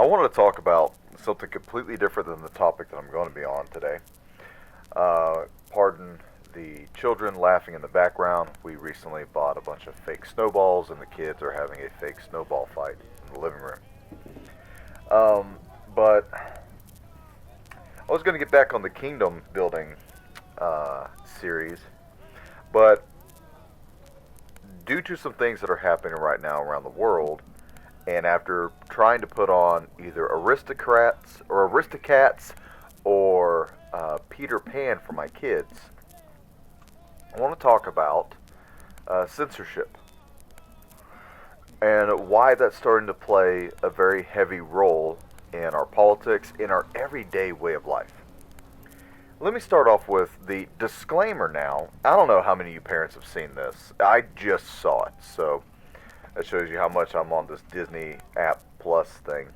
wanted to talk about something completely different than the topic that I'm going to be on today. Pardon the children laughing in the background. We recently bought a bunch of fake snowballs, and the kids are having a fake snowball fight in the living room. But I was going to get back on the kingdom building series, but due to some things that are happening right now around the world, and after trying to put on either aristocrats or aristocats or Peter Pan for my kids, I want to talk about censorship and why that's starting to play a very heavy role in our politics, in our everyday way of life. Let me start off with the disclaimer now. I don't know how many of you parents have seen this. I just saw it, so that shows you how much I'm on this Disney App Plus thing.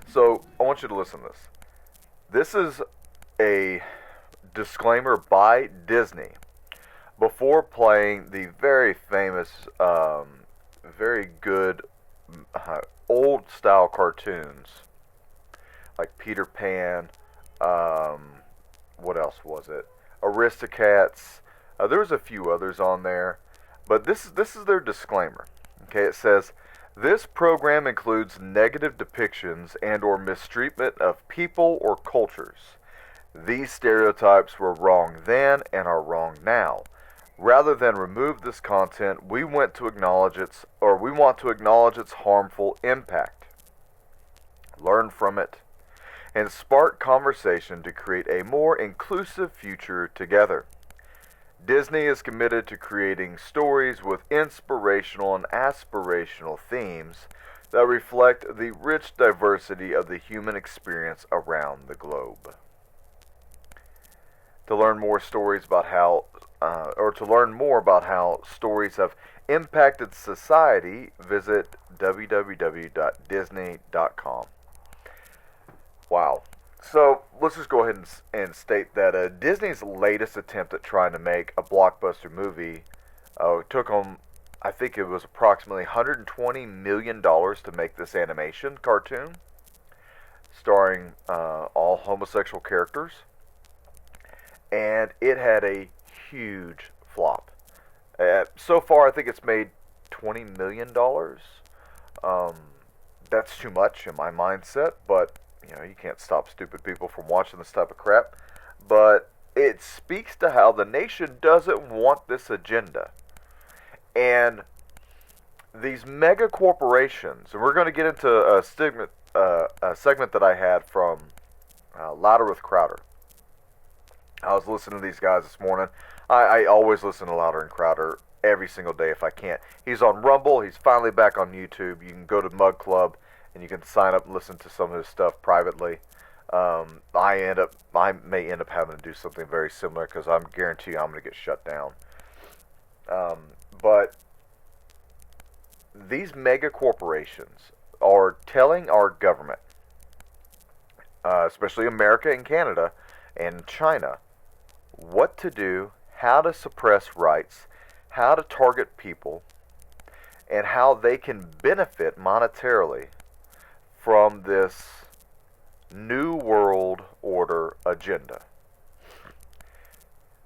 So I want you to listen to this. This is a disclaimer by Disney before playing the very famous, very good, old-style cartoons like Peter Pan. What else was it? Aristocats. There was a few others on there, but this is their disclaimer. Okay, it says this program includes negative depictions and or mistreatment of people or cultures. These stereotypes were wrong then and are wrong now. Rather than remove this content, we want to acknowledge its harmful impact. Learn from it and spark conversation to create a more inclusive future together. Disney is committed to creating stories with inspirational and aspirational themes that reflect the rich diversity of the human experience around the globe. To learn more about how stories have impacted society, visit www.disney.com. Wow. So let's just go ahead and state that Disney's latest attempt at trying to make a blockbuster movie took them, I think it was approximately $120 million to make this animation cartoon, starring all homosexual characters, and it had a huge flop. So far, I think it's made $20 million. That's too much in my mindset, but you can't stop stupid people from watching this type of crap. But it speaks to how the nation doesn't want this agenda. And these mega corporations, and we're going to get into a segment that I had from Louder with Crowder. I was listening to these guys this morning. I always listen to Louder and Crowder every single day if I can. He's on Rumble. He's finally back on YouTube. You can go to Mug Club and you can sign up and listen to some of his stuff privately. I may end up having to do something very similar because I'm guarantee I'm going to get shut down. But these mega corporations are telling our government, especially America and Canada and China, what to do, how to suppress rights, how to target people, and how they can benefit monetarily from this New World Order agenda.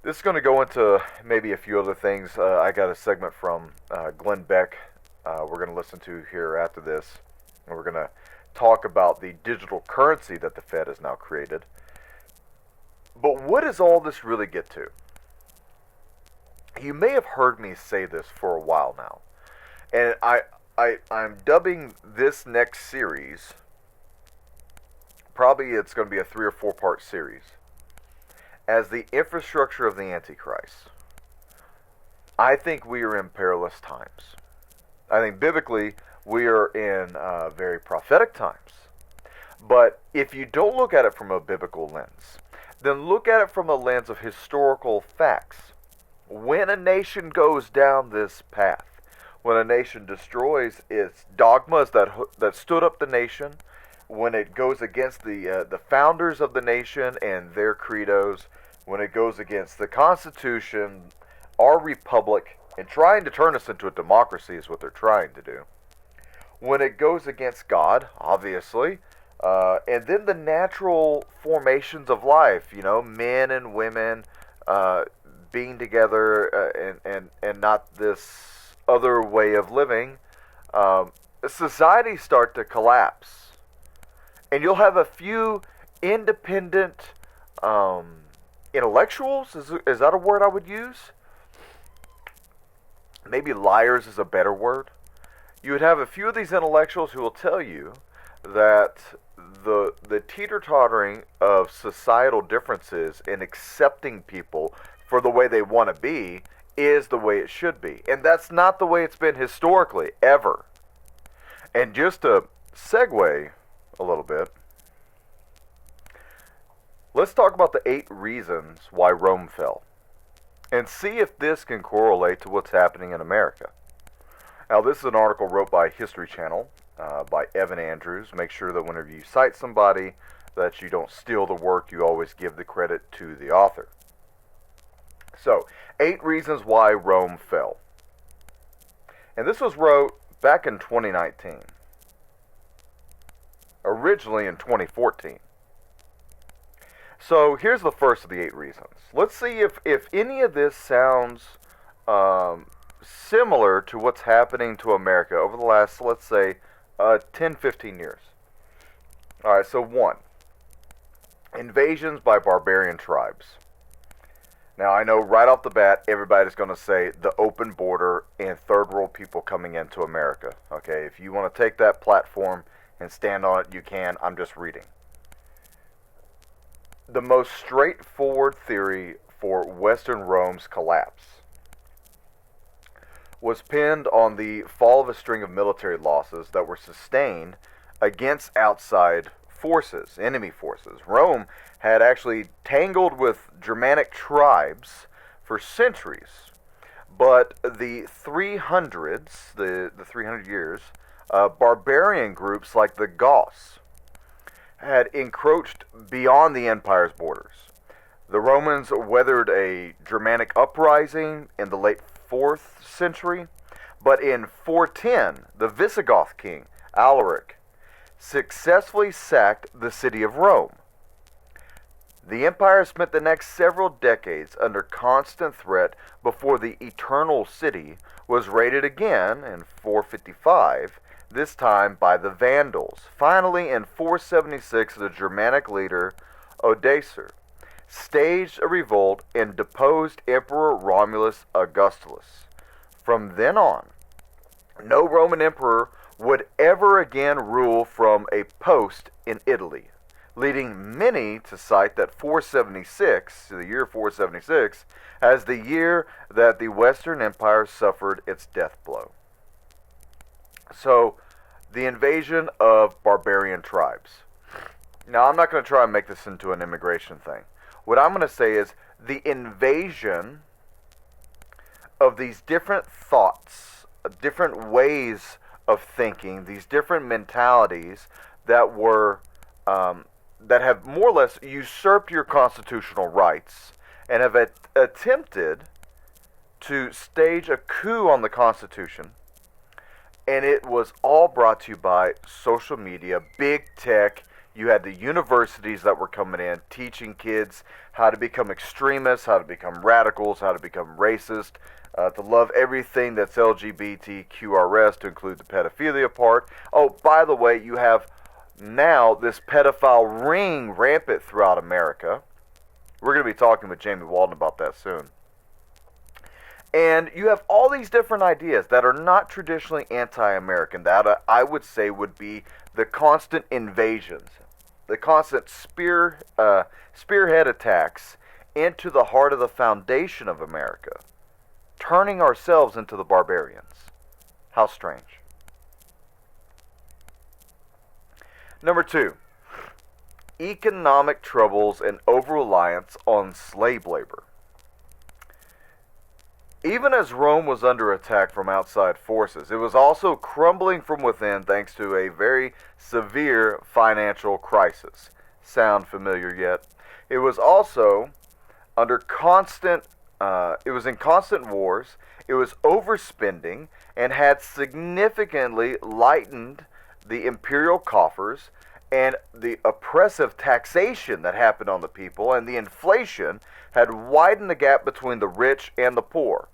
This is going to go into maybe a few other things. I got a segment from Glenn Beck we're going to listen to here after this. And we're going to talk about the digital currency that the Fed has now created. But what does all this really get to? You may have heard me say this for a while now. And I'm dubbing this next series, probably it's going to be a 3 or 4 part series, as the infrastructure of the Antichrist. I think we are in perilous times. I think biblically we are in very prophetic times. But if you don't look at it from a biblical lens, then look at it from a lens of historical facts. When a nation goes down this path, when a nation destroys its dogmas that stood up the nation, when it goes against the founders of the nation and their credos, when it goes against the Constitution, our republic, and trying to turn us into a democracy is what they're trying to do. when it goes against God, obviously, and then the natural formations of life, men and women being together, and not this other way of living, societies start to collapse. And you'll have a few independent intellectuals, is that a word I would use? Maybe liars is a better word. You would have a few of these intellectuals who will tell you that the teeter-tottering of societal differences and accepting people for the way they want to be is the way it should be. And that's not the way it's been historically, ever. And just to segue a little bit, let's talk about the 8 reasons why Rome fell, and see if this can correlate to what's happening in America. Now, this is an article wrote by History Channel, by Evan Andrews. Make sure that whenever you cite somebody, that you don't steal the work, you always give the credit to the author. So, 8 reasons why Rome fell. And this was wrote back in 2019. Originally in 2014. So, here's the first of the 8 reasons. Let's see if any of this sounds similar to what's happening to America over the last, let's say, 10, 15 years. Alright, so 1. Invasions by barbarian tribes. Now, I know right off the bat, everybody's going to say the open border and third world people coming into America. Okay, if you want to take that platform and stand on it, you can. I'm just reading. The most straightforward theory for Western Rome's collapse was pinned on the fall of a string of military losses that were sustained against outside forces, enemy forces. Rome had actually tangled with Germanic tribes for centuries, but the 300s, the 300 years, barbarian groups like the Goths had encroached beyond the empire's borders. The Romans weathered a Germanic uprising in the late 4th century, but in 410, the Visigoth king, Alaric, successfully sacked the city of Rome. The empire spent the next several decades under constant threat before the Eternal City was raided again in 455, this time by the Vandals. Finally, in 476, the Germanic leader, Odoacer, staged a revolt and deposed Emperor Romulus Augustulus. From then on, no Roman emperor would ever again rule from a post in Italy, leading many to cite that 476, the year 476, as the year that the Western Empire suffered its death blow. So, the invasion of barbarian tribes. Now, I'm not going to try and make this into an immigration thing. What I'm going to say is the invasion of these different thoughts, different ways of thinking, these different mentalities that were that have more or less usurped your constitutional rights and have attempted to stage a coup on the Constitution. And it was all brought to you by social media, big tech. You had the universities that were coming in, teaching kids how to become extremists, how to become radicals, how to become racist, to love everything that's LGBTQRS, to include the pedophilia part. Oh, by the way, you have now this pedophile ring rampant throughout America. We're going to be talking with Jamie Walden about that soon. And you have all these different ideas that are not traditionally anti-American, that I would say would be the constant invasions, the constant spearhead attacks into the heart of the foundation of America, turning ourselves into the barbarians. How strange. Number 2, economic troubles and over-reliance on slave labor. Even as Rome was under attack from outside forces, it was also crumbling from within thanks to a very severe financial crisis. Sound familiar yet? It was also under constant, it was in constant wars It was overspending and had significantly lightened the imperial coffers, and the oppressive taxation that happened on the people and the inflation had widened the gap between the rich and the poor.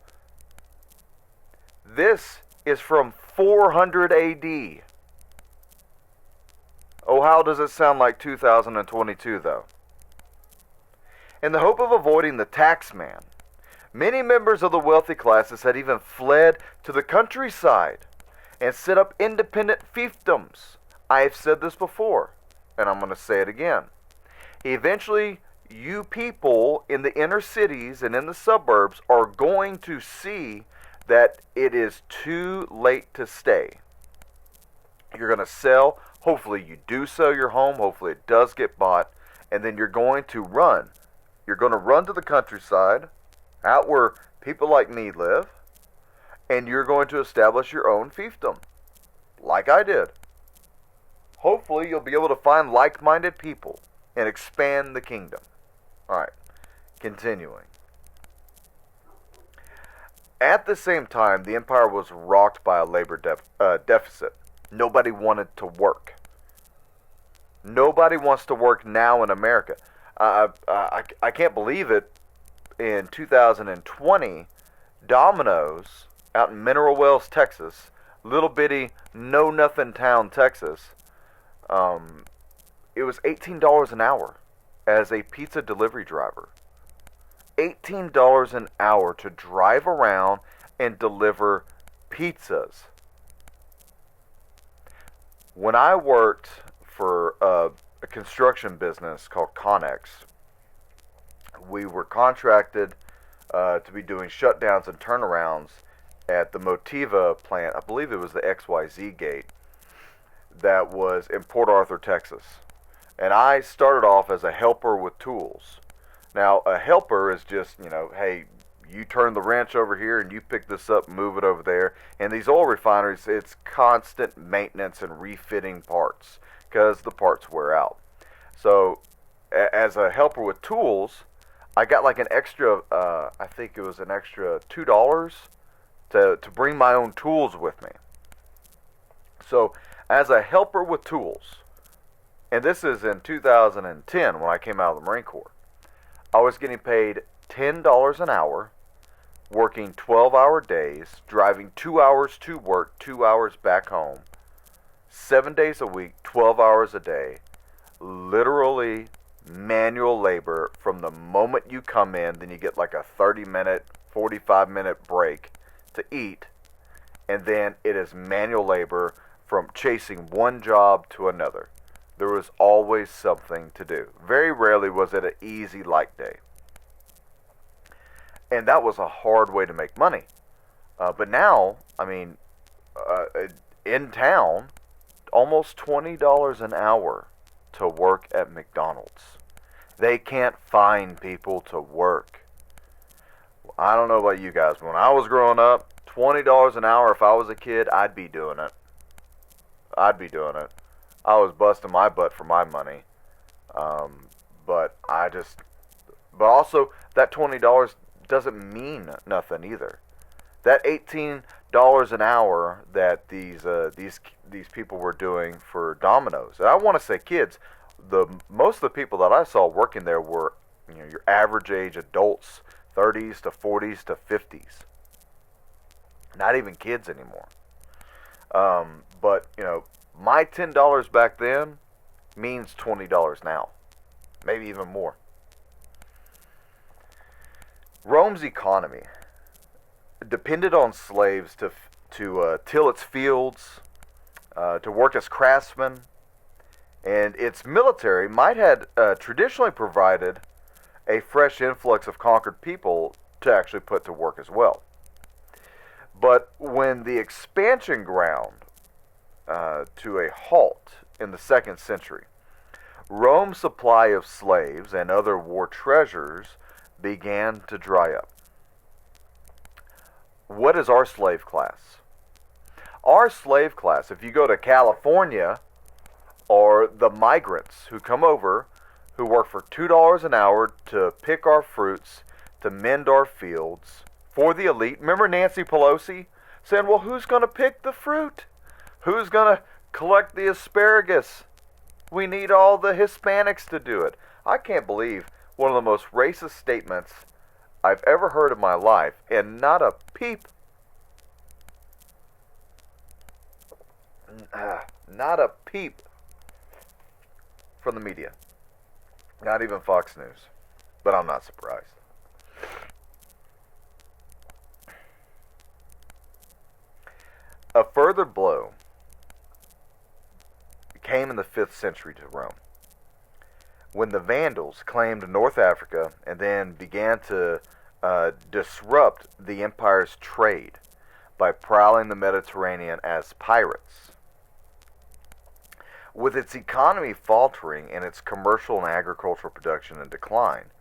This is from 400 AD. Oh, how does it sound like 2022, though? In the hope of avoiding the tax man, many members of the wealthy classes had even fled to the countryside and set up independent fiefdoms. I have said this before, and I'm going to say it again. Eventually, you people in the inner cities and in the suburbs are going to see that it is too late to stay. You're going to sell. Hopefully you do sell your home. Hopefully it does get bought. And then you're going to run. You're going to run to the countryside, out where people like me live, and you're going to establish your own fiefdom, like I did. Hopefully you'll be able to find like-minded people and expand the kingdom. Alright, continuing. At the same time, the empire was rocked by a labor deficit. Nobody wanted to work. Nobody wants to work now in America. I can't believe it. In 2020, Domino's out in Mineral Wells, Texas, little bitty know-nothing town, Texas, it was $18 an hour as a pizza delivery driver. $18 an hour to drive around and deliver pizzas. When I worked for a construction business called Connex, we were contracted to be doing shutdowns and turnarounds at the Motiva plant. I believe it was the XYZ gate that was in Port Arthur, Texas. And I started off as a helper with tools. Now, a helper is just, hey, you turn the wrench over here and you pick this up and move it over there. And these oil refineries, it's constant maintenance and refitting parts because the parts wear out. So, as a helper with tools, I got like an extra, I think it was an extra $2 to bring my own tools with me. So, as a helper with tools, and this is in 2010 when I came out of the Marine Corps, I was getting paid $10 an hour, working 12-hour days, driving 2 hours to work, 2 hours back home, 7 days a week, 12 hours a day, literally manual labor from the moment you come in. Then you get like a 30-minute, 45-minute break to eat, and then it is manual labor from chasing one job to another. There was always something to do. Very rarely was it an easy light day. And that was a hard way to make money. But now, in town, almost $20 an hour to work at McDonald's. They can't find people to work. I don't know about you guys, but when I was growing up, $20 an hour, if I was a kid, I'd be doing it. I was busting my butt for my money. But also that $20 doesn't mean nothing either. That $18 an hour that these people were doing for Domino's, and I want to say kids, most of the people that I saw working there were your average age adults, 30s to 40s to 50s. Not even kids anymore. But my $10 back then means $20 now, maybe even more. Rome's economy depended on slaves to till its fields, to work as craftsmen, and its military might have traditionally provided a fresh influx of conquered people to actually put to work as well. But when the expansion ground to a halt in the 2nd century, Rome's supply of slaves and other war treasures began to dry up. What is our slave class? Our slave class, if you go to California, are the migrants who come over, who work for $2 an hour to pick our fruits, to mend our fields, for the elite. Remember Nancy Pelosi saying, well, who's going to pick the fruit? Who's going to collect the asparagus? We need all the Hispanics to do it. I can't believe one of the most racist statements I've ever heard in my life, and not a peep, not a peep from the media. Not even Fox News. But I'm not surprised. A further blow came in the 5th century to Rome, when the Vandals claimed North Africa and then began to disrupt the empire's trade by prowling the Mediterranean as pirates. With its economy faltering and its commercial and agricultural production in decline,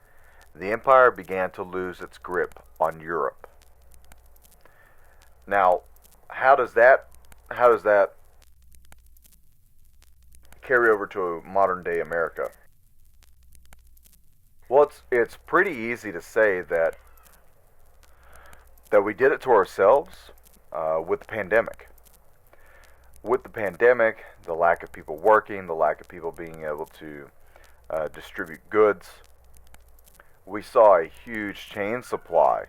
the empire began to lose its grip on Europe. Now, how does that carry over to modern day America? Well, it's pretty easy to say that we did it to ourselves with the pandemic. With the pandemic, the lack of people working, the lack of people being able to distribute goods, we saw a huge chain supply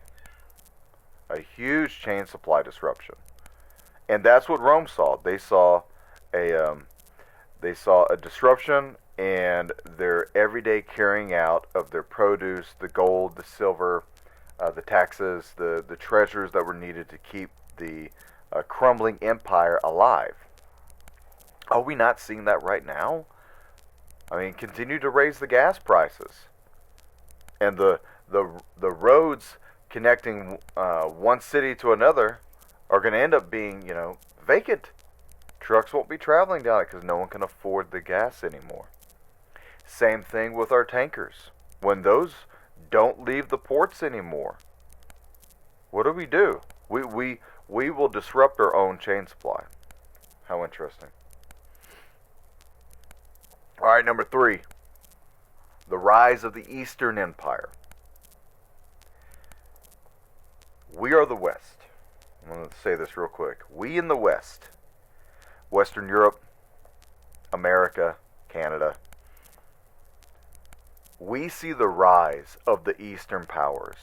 disruption. And that's what Rome saw. They saw a disruption in their everyday carrying out of their produce, the gold, the silver, the taxes, the treasures that were needed to keep the crumbling empire alive. Are we not seeing that right now? I mean, continue to raise the gas prices, and the roads connecting one city to another are going to end up being, vacant. Trucks won't be traveling down it because no one can afford the gas anymore. Same thing with our tankers. When those don't leave the ports anymore, what do? We will disrupt our own chain supply. How interesting. All right, number 3. The rise of the Eastern Empire. We are the West. I'm going to say this real quick. We in the West, Western Europe, America, Canada, we see the rise of the Eastern powers.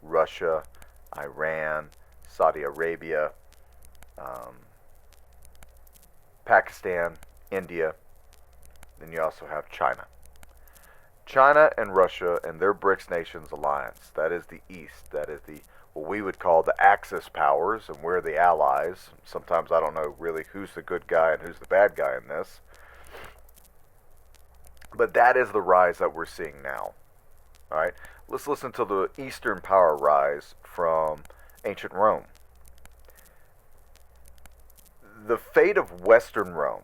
Russia, Iran, Saudi Arabia, Pakistan, India. Then you also have China. China and Russia and their BRICS nations alliance. That is the East. That is what we would call the Axis powers, and we're the allies. Sometimes I don't know really who's the good guy and who's the bad guy in this. But that is the rise that we're seeing now. All right, let's listen to the Eastern power rise from ancient Rome. The fate of Western Rome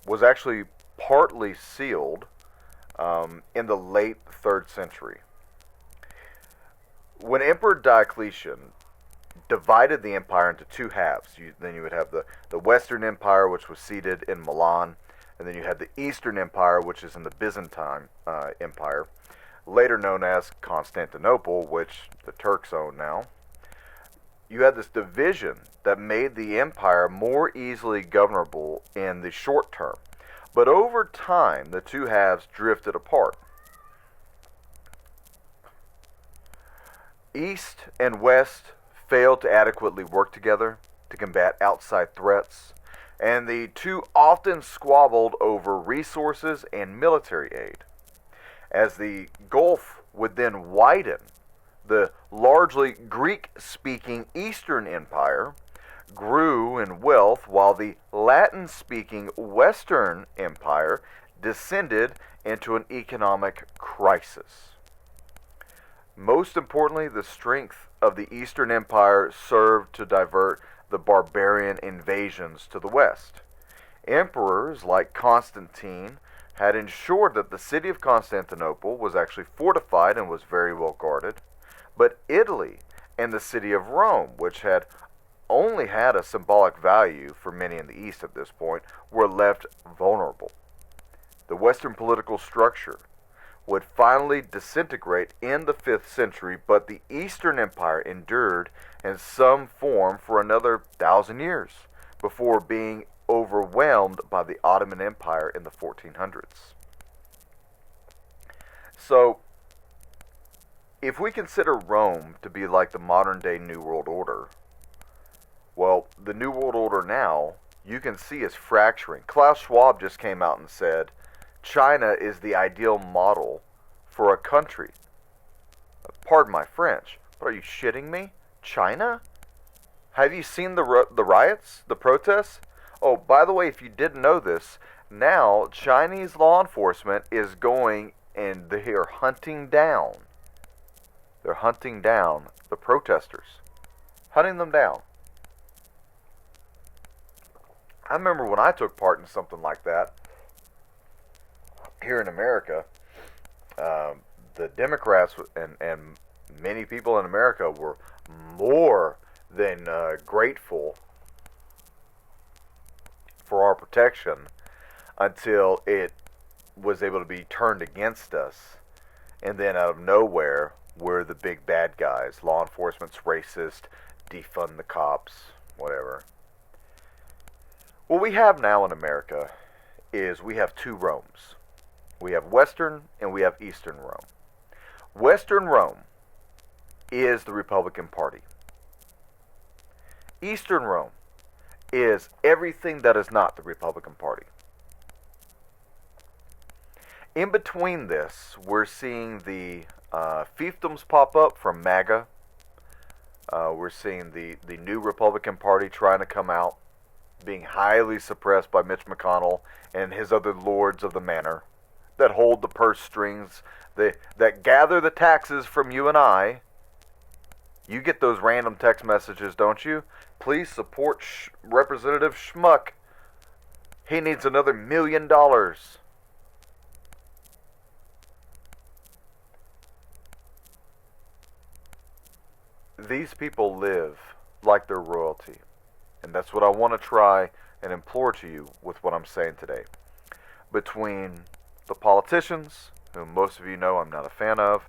was actually partly sealed in the late 3rd century. When Emperor Diocletian divided the empire into 2 halves, then you would have the Western Empire, which was seated in Milan, and then you had the Eastern Empire, which is in the Byzantine Empire, later known as Constantinople, which the Turks own now. You had this division that made the empire more easily governable in the short term. But over time, the 2 halves drifted apart. East and West failed to adequately work together to combat outside threats, and the 2 often squabbled over resources and military aid. As the Gulf would then widen, the largely Greek-speaking Eastern Empire grew in wealth, while the Latin-speaking Western Empire descended into an economic crisis. Most importantly, the strength of the Eastern Empire served to divert the barbarian invasions to the West. Emperors like Constantine had ensured that the city of Constantinople was actually fortified and was very well guarded, but Italy and the city of Rome, which had only had a symbolic value for many in the East at this point, were left vulnerable. The Western political structure would finally disintegrate in the 5th century, but the Eastern Empire endured in some form for another 1,000 years before being overwhelmed by the Ottoman Empire in the 1400s. So, if we consider Rome to be like the modern day New World Order, well, the New World Order now, you can see, is fracturing. Klaus Schwab just came out and said, China is the ideal model for a country. Pardon my French, but are you shitting me? China? Have you seen the riots, the protests? Oh, by the way, if you didn't know this, now Chinese law enforcement is going and they are hunting down. They're hunting down the protesters. Hunting them down. I remember when I took part in something like that here in America, the Democrats and many people in America were more than grateful for our protection until it was able to be turned against us. And then out of nowhere, we're the big bad guys. Law enforcement's racist, defund the cops, whatever. What we have now in America is we have two Romes. We have Western and we have Eastern Rome. Western Rome is the Republican Party. Eastern Rome is everything that is not the Republican Party. In between this, we're seeing the fiefdoms pop up from MAGA. We're seeing the new Republican Party trying to come out, being highly suppressed by Mitch McConnell and his other lords of the manor that hold the purse strings, that gather the taxes from you and I. You get those random text messages, don't you? Please support Representative Schmuck. He needs another $1 million. These people live like they're royalty. And that's what I want to try and implore to you with what I'm saying today. Between the politicians, who most of you know I'm not a fan of,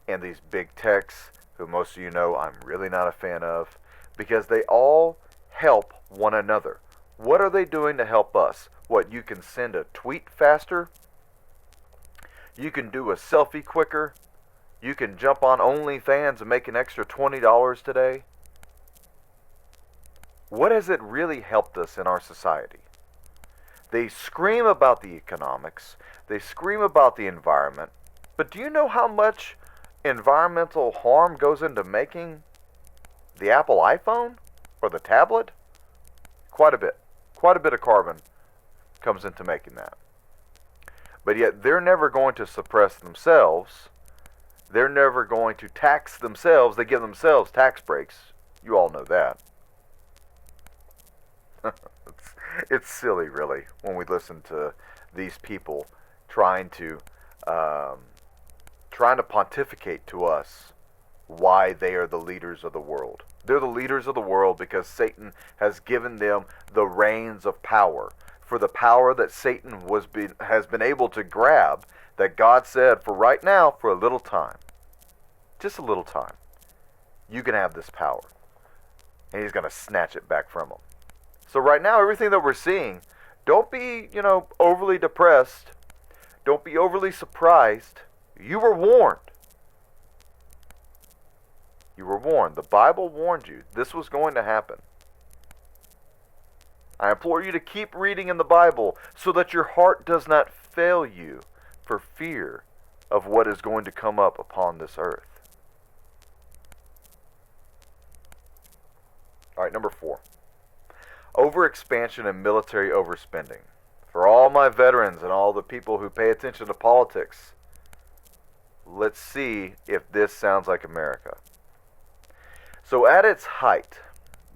and these big techs, who most of you know I'm really not a fan of, because they all help one another. What are they doing to help us? What, you can send a tweet faster? You can do a selfie quicker? You can jump on OnlyFans and make an extra $20 today? What has it really helped us in our society? They scream about the economics, they scream about the environment, but do you know how much environmental harm goes into making the Apple iPhone or the tablet? Quite a bit. Quite a bit of carbon comes into making that. But yet they're never going to suppress themselves. They're never going to tax themselves. They give themselves tax breaks. You all know that. It's silly, really, when we listen to these people trying to pontificate to us why they are the leaders of the world. They're the leaders of the world because Satan has given them the reins of power. For the power that Satan has been able to grab, that God said, for right now, for a little time, just a little time, you can have this power. And he's going to snatch it back from them. So right now, everything that we're seeing, don't be, overly depressed. Don't be overly surprised. You were warned. You were warned. The Bible warned you. This was going to happen. I implore you to keep reading in the Bible so that your heart does not fail you for fear of what is going to come up upon this earth. All right, number 4. Overexpansion and military overspending. For all my veterans and all the people who pay attention to politics, let's see if this sounds like America. So at its height,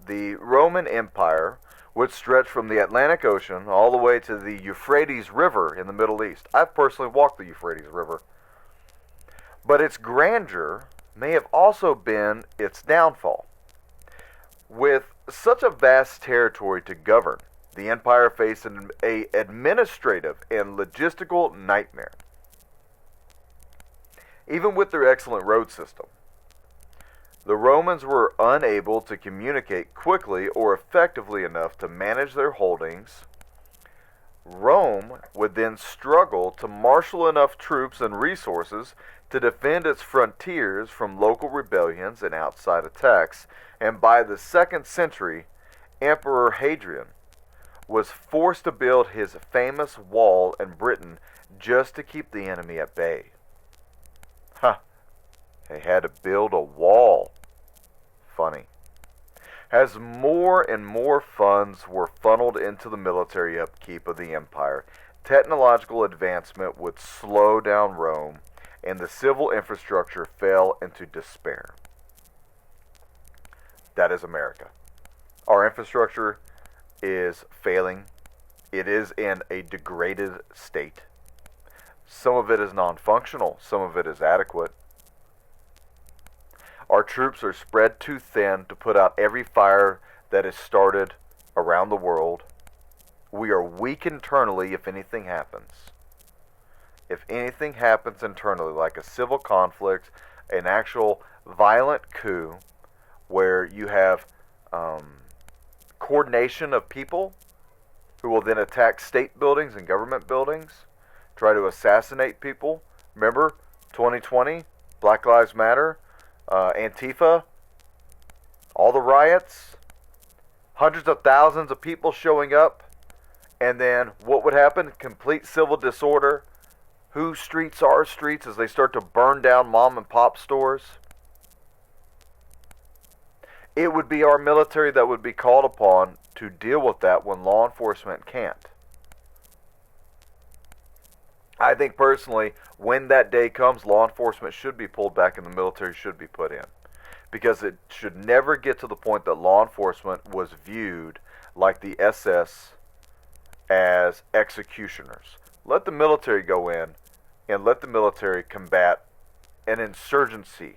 the Roman Empire would stretch from the Atlantic Ocean all the way to the Euphrates River in the Middle East. I've personally walked the Euphrates River. But its grandeur may have also been its downfall. With such a vast territory to govern, the empire faced an administrative and logistical nightmare. even with their excellent road system. The Romans were unable to communicate quickly or effectively enough to manage their holdings. Rome would then struggle to marshal enough troops and resources to defend its frontiers from local rebellions and outside attacks, and by the 2nd century, Emperor Hadrian was forced to build his famous wall in Britain just to keep the enemy at bay. They had to build a wall. Funny. As more and more funds were funneled into the military upkeep of the empire, technological advancement would slow down Rome, and the civil infrastructure fell into despair. That is America. Our infrastructure is failing. It is in a degraded state. Some of it is non-functional. Some of it is adequate. Our troops are spread too thin to put out every fire that is started around the world. We are weak internally if anything happens. If anything happens internally, like a civil conflict, an actual violent coup, where you have coordination of people who will then attack state buildings and government buildings, try to assassinate people. Remember, 2020, Black Lives Matter, Antifa, all the riots, hundreds of thousands of people showing up, and then what would happen? Complete civil disorder. Whose streets are streets as they start to burn down mom and pop stores? It would be our military that would be called upon to deal with that when law enforcement can't. I think personally, when that day comes, law enforcement should be pulled back and the military should be put in. Because it should never get to the point that law enforcement was viewed like the SS as executioners. Let the military go in and let the military combat an insurgency,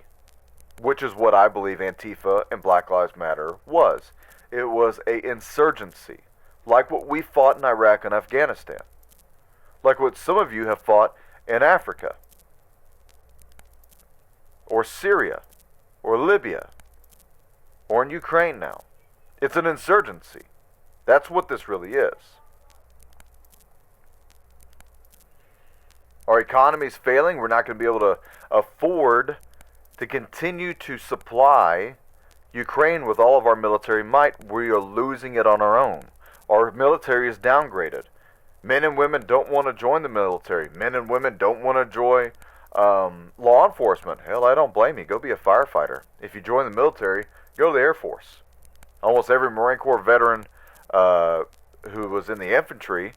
which is what I believe Antifa and Black Lives Matter was. It was an insurgency, like what we fought in Iraq and Afghanistan. Like what some of you have fought in Africa, or Syria, or Libya, or in Ukraine now. It's an insurgency. That's what this really is. Our economy is failing. We're not going to be able to afford to continue to supply Ukraine with all of our military might. We are losing it on our own. Our military is downgraded. Men and women don't want to join the military. Men and women don't want to join law enforcement. Hell, I don't blame you. Go be a firefighter. If you join the military, go to the Air Force. Almost every Marine Corps veteran who was in the infantry,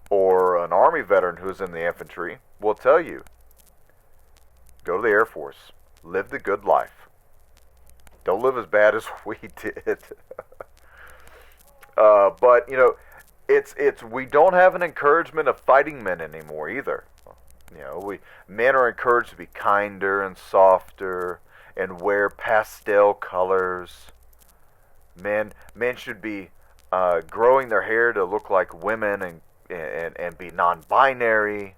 or an Army veteran who's in the infantry, will tell you, go to the Air Force. Live the good life. Don't live as bad as we did. But, you know, it's we don't have an encouragement of fighting men anymore either. You know, men are encouraged to be kinder and softer and wear pastel colors. Men should be growing their hair to look like women and be non-binary.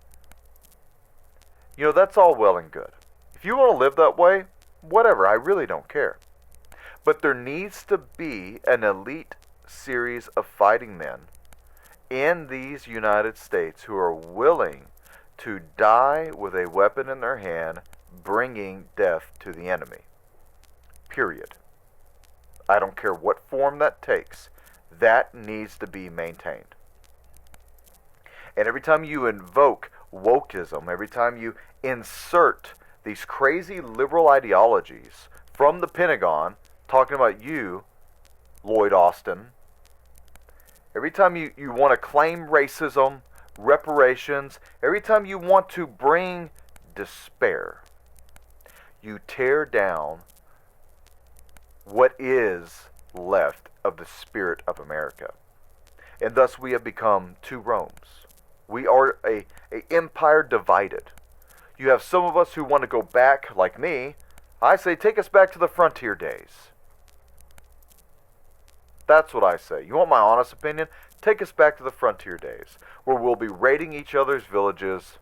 You know, that's all well and good. If you want to live that way, whatever, I really don't care. But there needs to be an elite series of fighting men in these United States who are willing to die with a weapon in their hand, bringing death to the enemy. Period. I don't care what form that takes. That needs to be maintained. And every time you invoke wokeism, every time you insert these crazy liberal ideologies from the Pentagon, talking about you, Lloyd Austin, every time you want to claim racism, reparations, every time you want to bring despair, you tear down what is left of the spirit of America. And thus we have become two Romes. We are a empire divided. You have some of us who want to go back, like me. I say, take us back to the frontier days. That's what I say. You want my honest opinion? Take us back to the frontier days, where we'll be raiding each other's villages,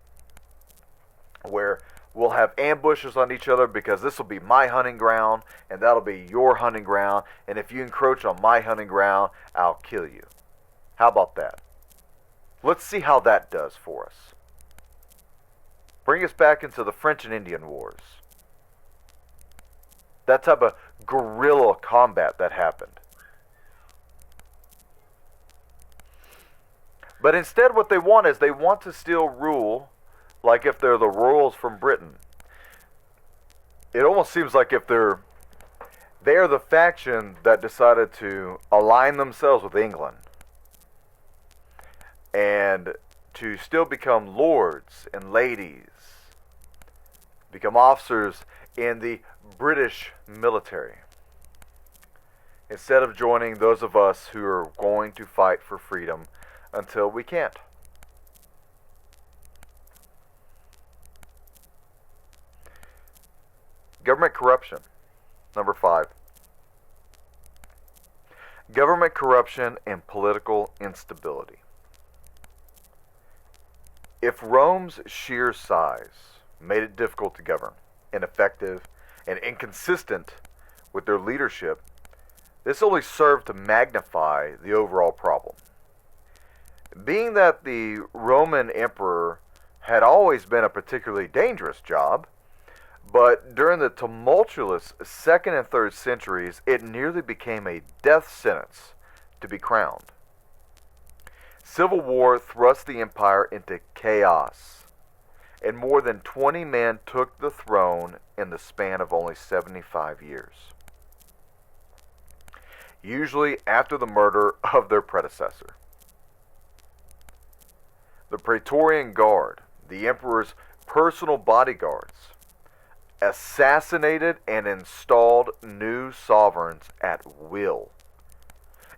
where We'll have ambushes on each other because this will be my hunting ground and that'll be your hunting ground. And if you encroach on my hunting ground, I'll kill you. How about that? Let's see how that does for us. Bring us back into the French and Indian Wars. That type of guerrilla combat that happened. But instead what they want is they want to still rule like if they're the royals from Britain. It almost seems like if they're the faction that decided to align themselves with England and to still become lords and ladies, become officers in the British military, instead of joining those of us who are going to fight for freedom until we can't. Government corruption. Number 5. Government corruption and political instability. If Rome's sheer size made it difficult to govern, ineffective, and inconsistent with their leadership, this only served to magnify the overall problem. Being that the Roman emperor had always been a particularly dangerous job, but during the tumultuous 2nd and 3rd centuries, it nearly became a death sentence to be crowned. Civil war thrust the empire into chaos, and more than 20 men took the throne in the span of only 75 years, usually after the murder of their predecessor. The Praetorian Guard, the emperor's personal bodyguards, assassinated and installed new sovereigns at will,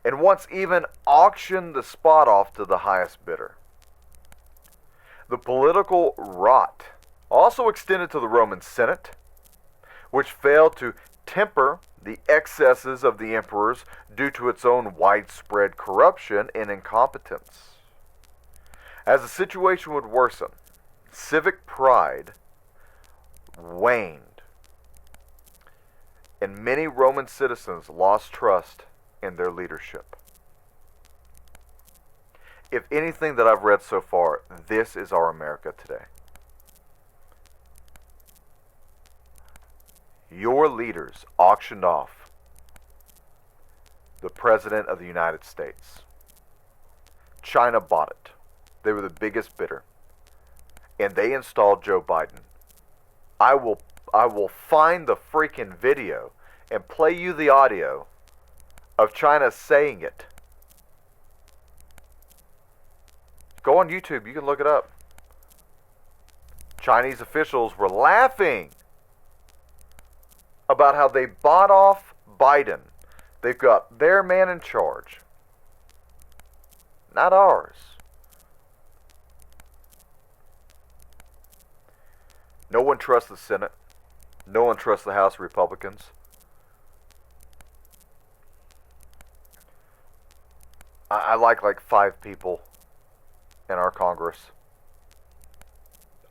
and once even auctioned the spot off to the highest bidder. The political rot also extended to the Roman Senate, which failed to temper the excesses of the emperors due to its own widespread corruption and incompetence. As the situation would worsen, civic pride waned, and many Roman citizens lost trust in their leadership. If anything that I've read so far, this is our America today. Your leaders auctioned off the President of the United States. China bought it. They were the biggest bidder. And they installed Joe Biden. I will find the freaking video and play you the audio of China saying it. Go on YouTube, you can look it up. Chinese officials were laughing about how they bought off Biden. They've got their man in charge, not ours. No one trusts the Senate. No one trusts the House Republicans. I like 5 people in our Congress.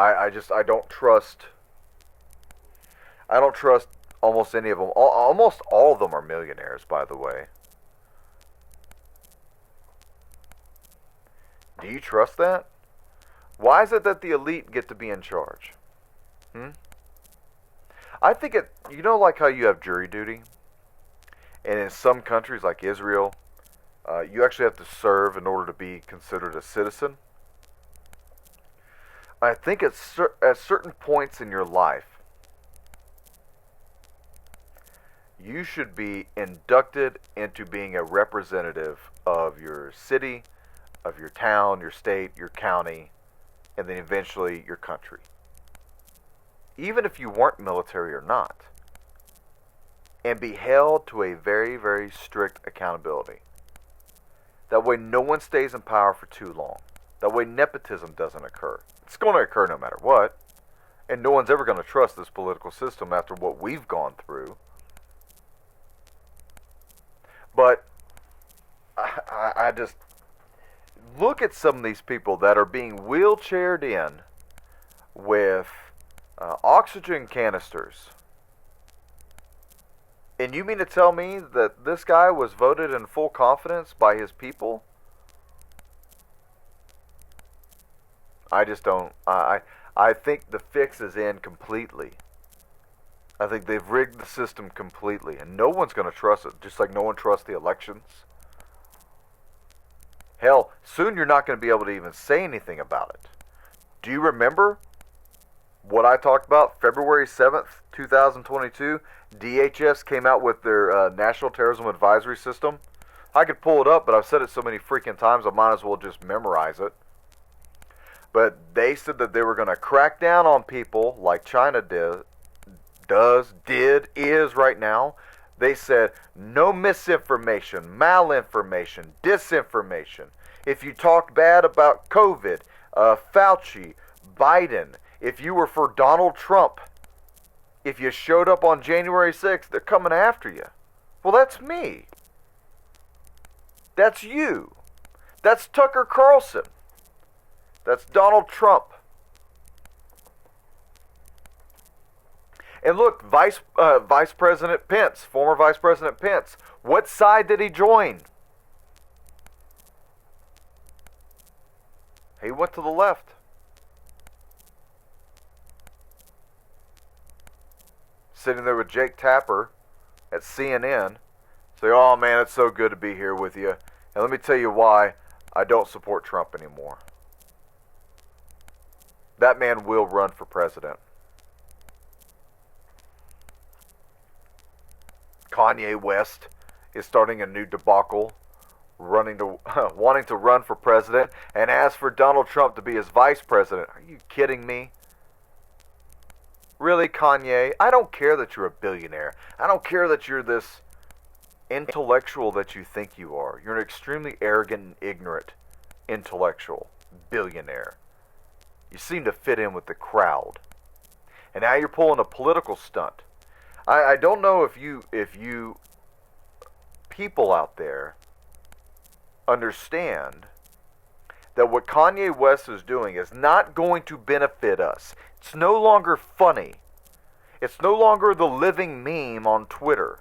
I don't trust almost any of them. Almost all of them are millionaires, by the way. Do you trust that? Why is it that the elite get to be in charge? I think like how you have jury duty, and in some countries like Israel, you actually have to serve in order to be considered a citizen. I think at certain points in your life, you should be inducted into being a representative of your city, of your town, your state, your county, and then eventually your country. Even if you weren't military or not, and be held to a very, very strict accountability. That way no one stays in power for too long. That way nepotism doesn't occur. It's going to occur no matter what, and no one's ever going to trust this political system after what we've gone through. But I just look at some of these people that are being wheelchaired in with oxygen canisters. And you mean to tell me that this guy was voted in full confidence by his people? I just don't. I think the fix is in completely. I think they've rigged the system completely, and no one's going to trust it, just like no one trusts the elections. Hell, soon you're not going to be able to even say anything about it. Do you remember what I talked about? February 7th, 2022, DHS came out with their National Terrorism Advisory System. I could pull it up, but I've said it so many freaking times, I might as well just memorize it. But they said that they were going to crack down on people like China is right now. They said no misinformation, malinformation, disinformation. If you talked bad about COVID, Fauci, Biden, if you were for Donald Trump, if you showed up on January 6th, they're coming after you. Well, that's me. That's you. That's Tucker Carlson. That's Donald Trump. And look, Vice President Pence, former Vice President Pence, what side did he join? He went to the left. Sitting there with Jake Tapper at CNN, say, "Oh man, it's so good to be here with you. And let me tell you why I don't support Trump anymore." That man will run for president. Kanye West is starting a new debacle, wanting to run for president, and asked for Donald Trump to be his vice president. Are you kidding me? Really, Kanye? I don't care that you're a billionaire. I don't care that you're this intellectual that you think you are. You're an extremely arrogant and ignorant intellectual billionaire. You seem to fit in with the crowd. And now you're pulling a political stunt. I don't know if you people out there understand that what Kanye West is doing is not going to benefit us. It's no longer funny. It's no longer the living meme on Twitter.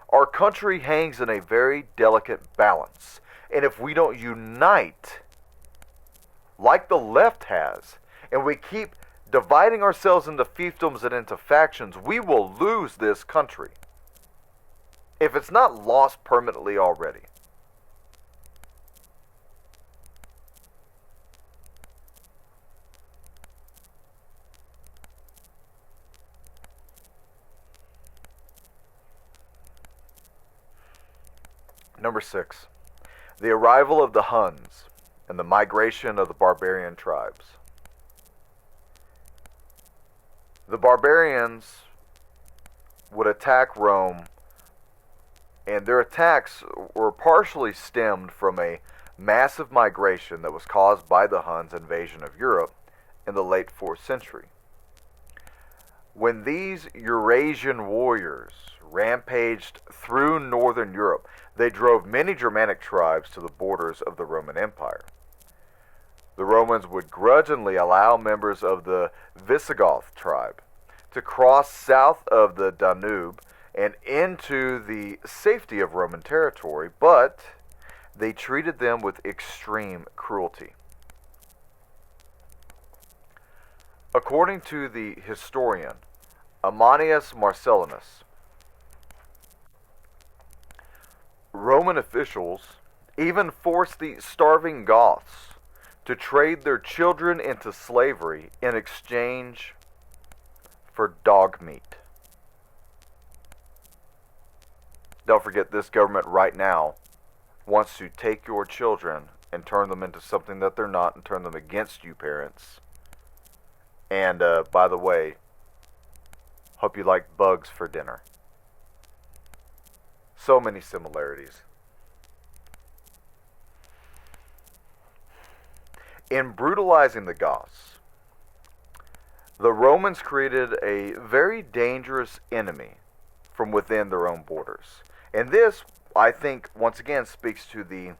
Our country hangs in a very delicate balance. And if we don't unite, like the left has, and we keep dividing ourselves into fiefdoms and into factions, we will lose this country. If it's not lost permanently already. Number 6. The arrival of the Huns and the migration of the barbarian tribes. The barbarians would attack Rome, and their attacks were partially stemmed from a massive migration that was caused by the Huns' invasion of Europe in the late 4th century. When these Eurasian warriors rampaged through northern Europe, they drove many Germanic tribes to the borders of the Roman Empire. The Romans would grudgingly allow members of the Visigoth tribe to cross south of the Danube and into the safety of Roman territory, but they treated them with extreme cruelty. According to the historian Ammianus Marcellinus, Roman officials even forced the starving Goths to trade their children into slavery in exchange for dog meat. Don't forget, this government right now wants to take your children and turn them into something that they're not and turn them against you parents. And by the way, hope you like bugs for dinner. So many similarities. In brutalizing the Goths, the Romans created a very dangerous enemy from within their own borders. And this, I think, once again speaks to the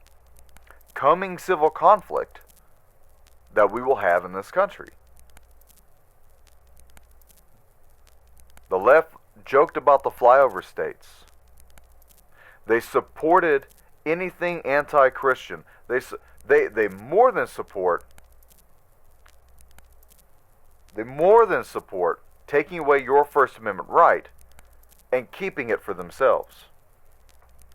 coming civil conflict that we will have in this country. The left joked about the flyover states. They supported anything anti-Christian. They more than support. They more than support taking away your First Amendment right and keeping it for themselves.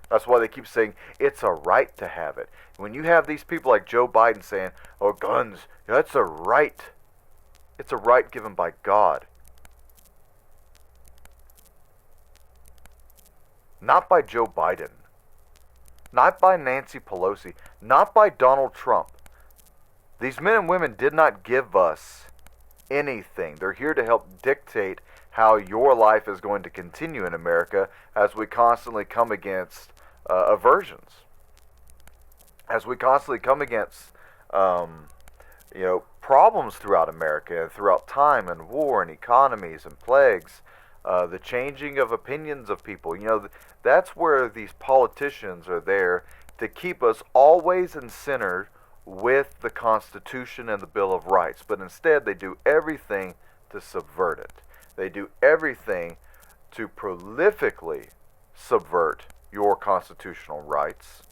That's why they keep saying it's a right to have it. When you have these people like Joe Biden saying, "Oh, guns, that's a right." It's a right given by God. Not by Joe Biden. Not by Nancy Pelosi. Not by Donald Trump. These men and women did not give us anything. They're here to help dictate how your life is going to continue in America as we constantly come against aversions. As we constantly come against problems throughout America and throughout time and war and economies and plagues, the changing of opinions of people. That's where these politicians are there to keep us always in center with the Constitution and the Bill of Rights. But instead, they do everything to subvert it. They do everything to prolifically subvert your constitutional rights.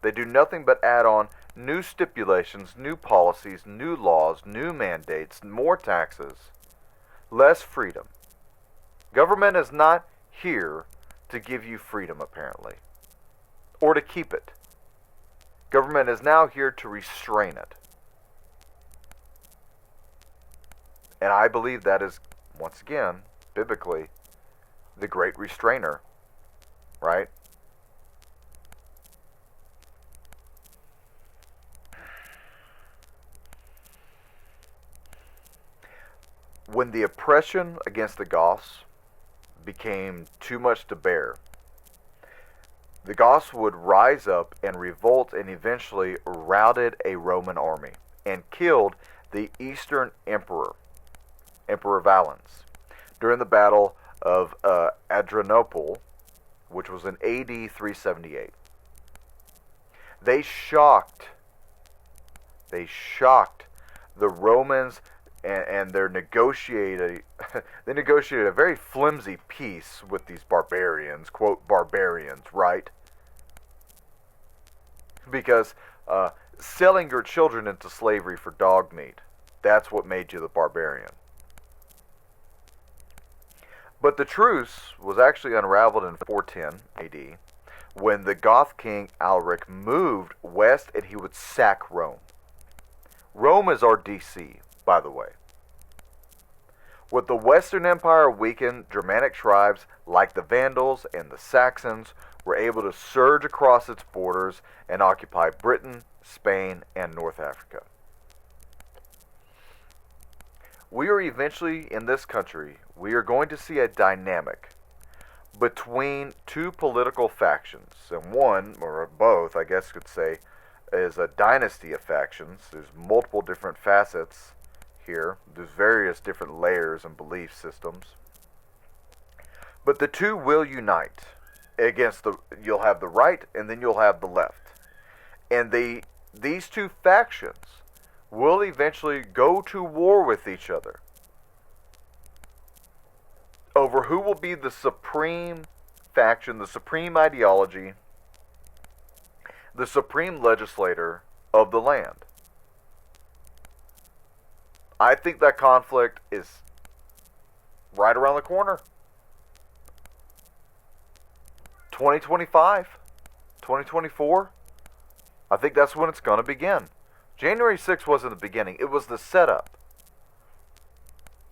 They do nothing but add on new stipulations, new policies, new laws, new mandates, more taxes, less freedom. Government is not here to give you freedom, apparently, or to keep it. Government is now here to restrain it. And I believe that is, once again, biblically, the great restrainer, right? When the oppression against the Goths became too much to bear, the Goths would rise up and revolt and eventually routed a Roman army and killed the Eastern Emperor, Emperor Valens, during the Battle of Adrianople, which was in AD 378. They shocked the Romans and they negotiated a very flimsy peace with these barbarians, quote barbarians, right? Because selling your children into slavery for dog meat, that's what made you the barbarian. But the truce was actually unraveled in 410 AD when the Goth king Alaric moved west and he would sack Rome. Rome is our DC, by the way. With the Western Empire weakened, Germanic tribes like the Vandals and the Saxons were able to surge across its borders and occupy Britain, Spain, and North Africa. We are eventually, in this country, we are going to see a dynamic between two political factions, and one, or both, I guess you could say, is a dynasty of factions. There's multiple different facets here. There's various different layers and belief systems. But the two will unite against you'll have the right and then you'll have the left. And these two factions will eventually go to war with each other over who will be the supreme faction, the supreme ideology, the supreme legislator of the land. I think that conflict is right around the corner. 2025, 2024, I think that's when it's going to begin. January 6th wasn't the beginning, it was the setup.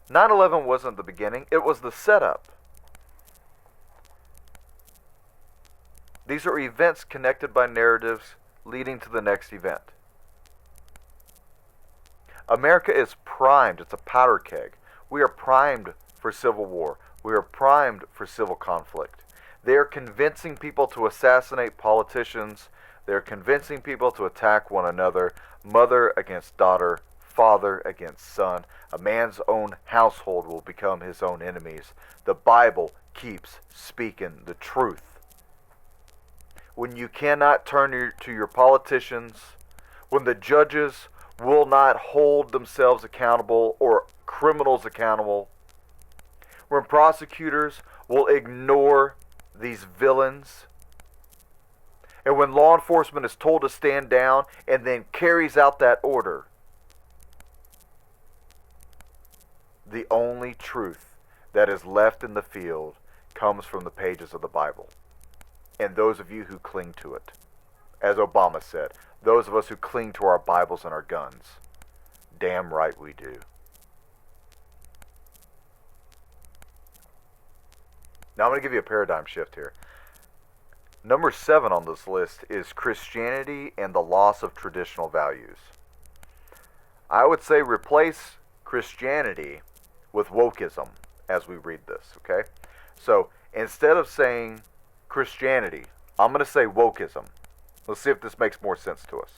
9/11 wasn't the beginning, it was the setup. These are events connected by narratives leading to the next event. America is primed. It's a powder keg. We are primed for civil war. We are primed for civil conflict. They are convincing people to assassinate politicians. They're convincing people to attack one another, mother against daughter, father against son. A man's own household will become his own enemies. The Bible keeps speaking the truth. When you cannot turn to your politicians, when the judges will not hold themselves accountable or criminals accountable, when prosecutors will ignore these villains, and when law enforcement is told to stand down and then carries out that order. The only truth that is left in the field comes from the pages of the Bible. And those of you who cling to it. As Obama said, those of us who cling to our Bibles and our guns. Damn right we do. Now I'm going to give you a paradigm shift here. Number 7 on this list is Christianity and the loss of traditional values. I would say replace Christianity with wokeism as we read this, okay? So instead of saying Christianity, I'm going to say wokeism. Let's see if this makes more sense to us.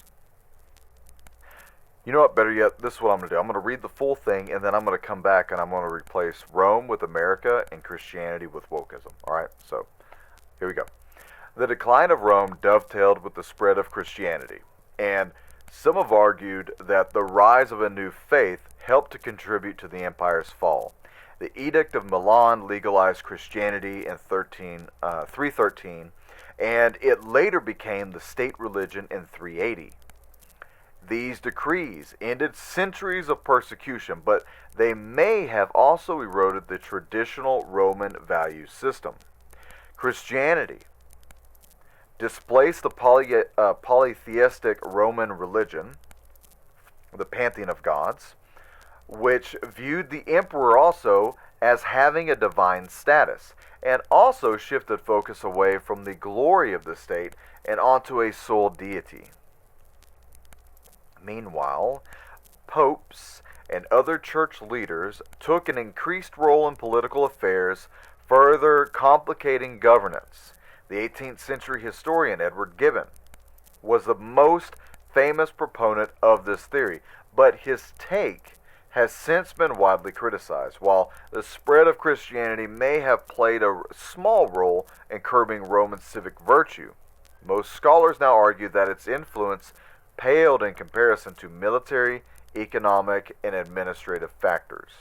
You know what, better yet, this is what I'm going to do. I'm going to read the full thing, and then I'm going to come back and I'm going to replace Rome with America and Christianity with wokeism. Alright, so here we go. The decline of Rome dovetailed with the spread of Christianity, and some have argued that the rise of a new faith helped to contribute to the empire's fall. The Edict of Milan legalized Christianity in 313, and it later became the state religion in 380. These decrees ended centuries of persecution, but they may have also eroded the traditional Roman value system. Christianity displaced the polytheistic Roman religion, the pantheon of gods, which viewed the emperor also as having a divine status, and also shifted focus away from the glory of the state and onto a sole deity. Meanwhile, popes and other church leaders took an increased role in political affairs, further complicating governance. The 18th century historian Edward Gibbon was the most famous proponent of this theory, but his take has since been widely criticized. While the spread of Christianity may have played a small role in curbing Roman civic virtue, most scholars now argue that its influence paled in comparison to military, economic, and administrative factors.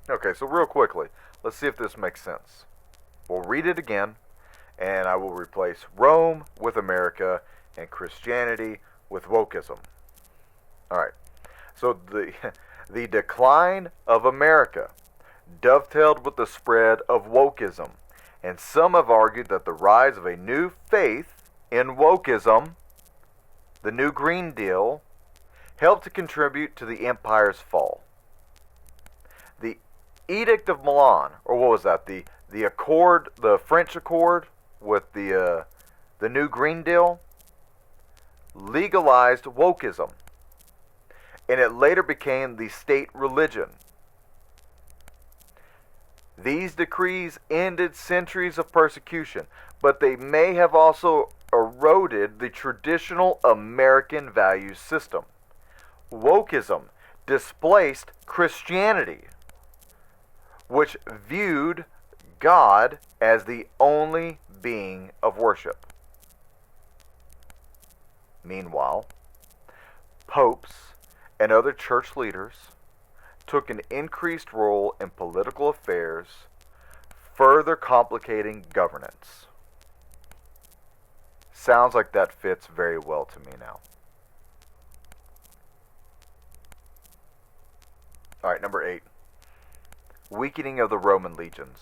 Okay, so real quickly, let's see if this makes sense. We'll read it again, and I will replace Rome with America and Christianity with wokeism. Alright, so the decline of America dovetailed with the spread of wokeism, and some have argued that the rise of a new faith in wokeism, the New Green Deal, helped to contribute to the empire's fall. The Edict of Milan, or what was that? The Accord, the French Accord with the New Green Deal, legalized wokeism, and it later became the state religion. These decrees ended centuries of persecution, but they may have also eroded the traditional American value system. Wokeism displaced Christianity, which viewed God as the only being of worship. Meanwhile, popes and other church leaders took an increased role in political affairs, further complicating governance. Sounds like that fits very well to me now. Alright, number 8. Weakening of the Roman legions.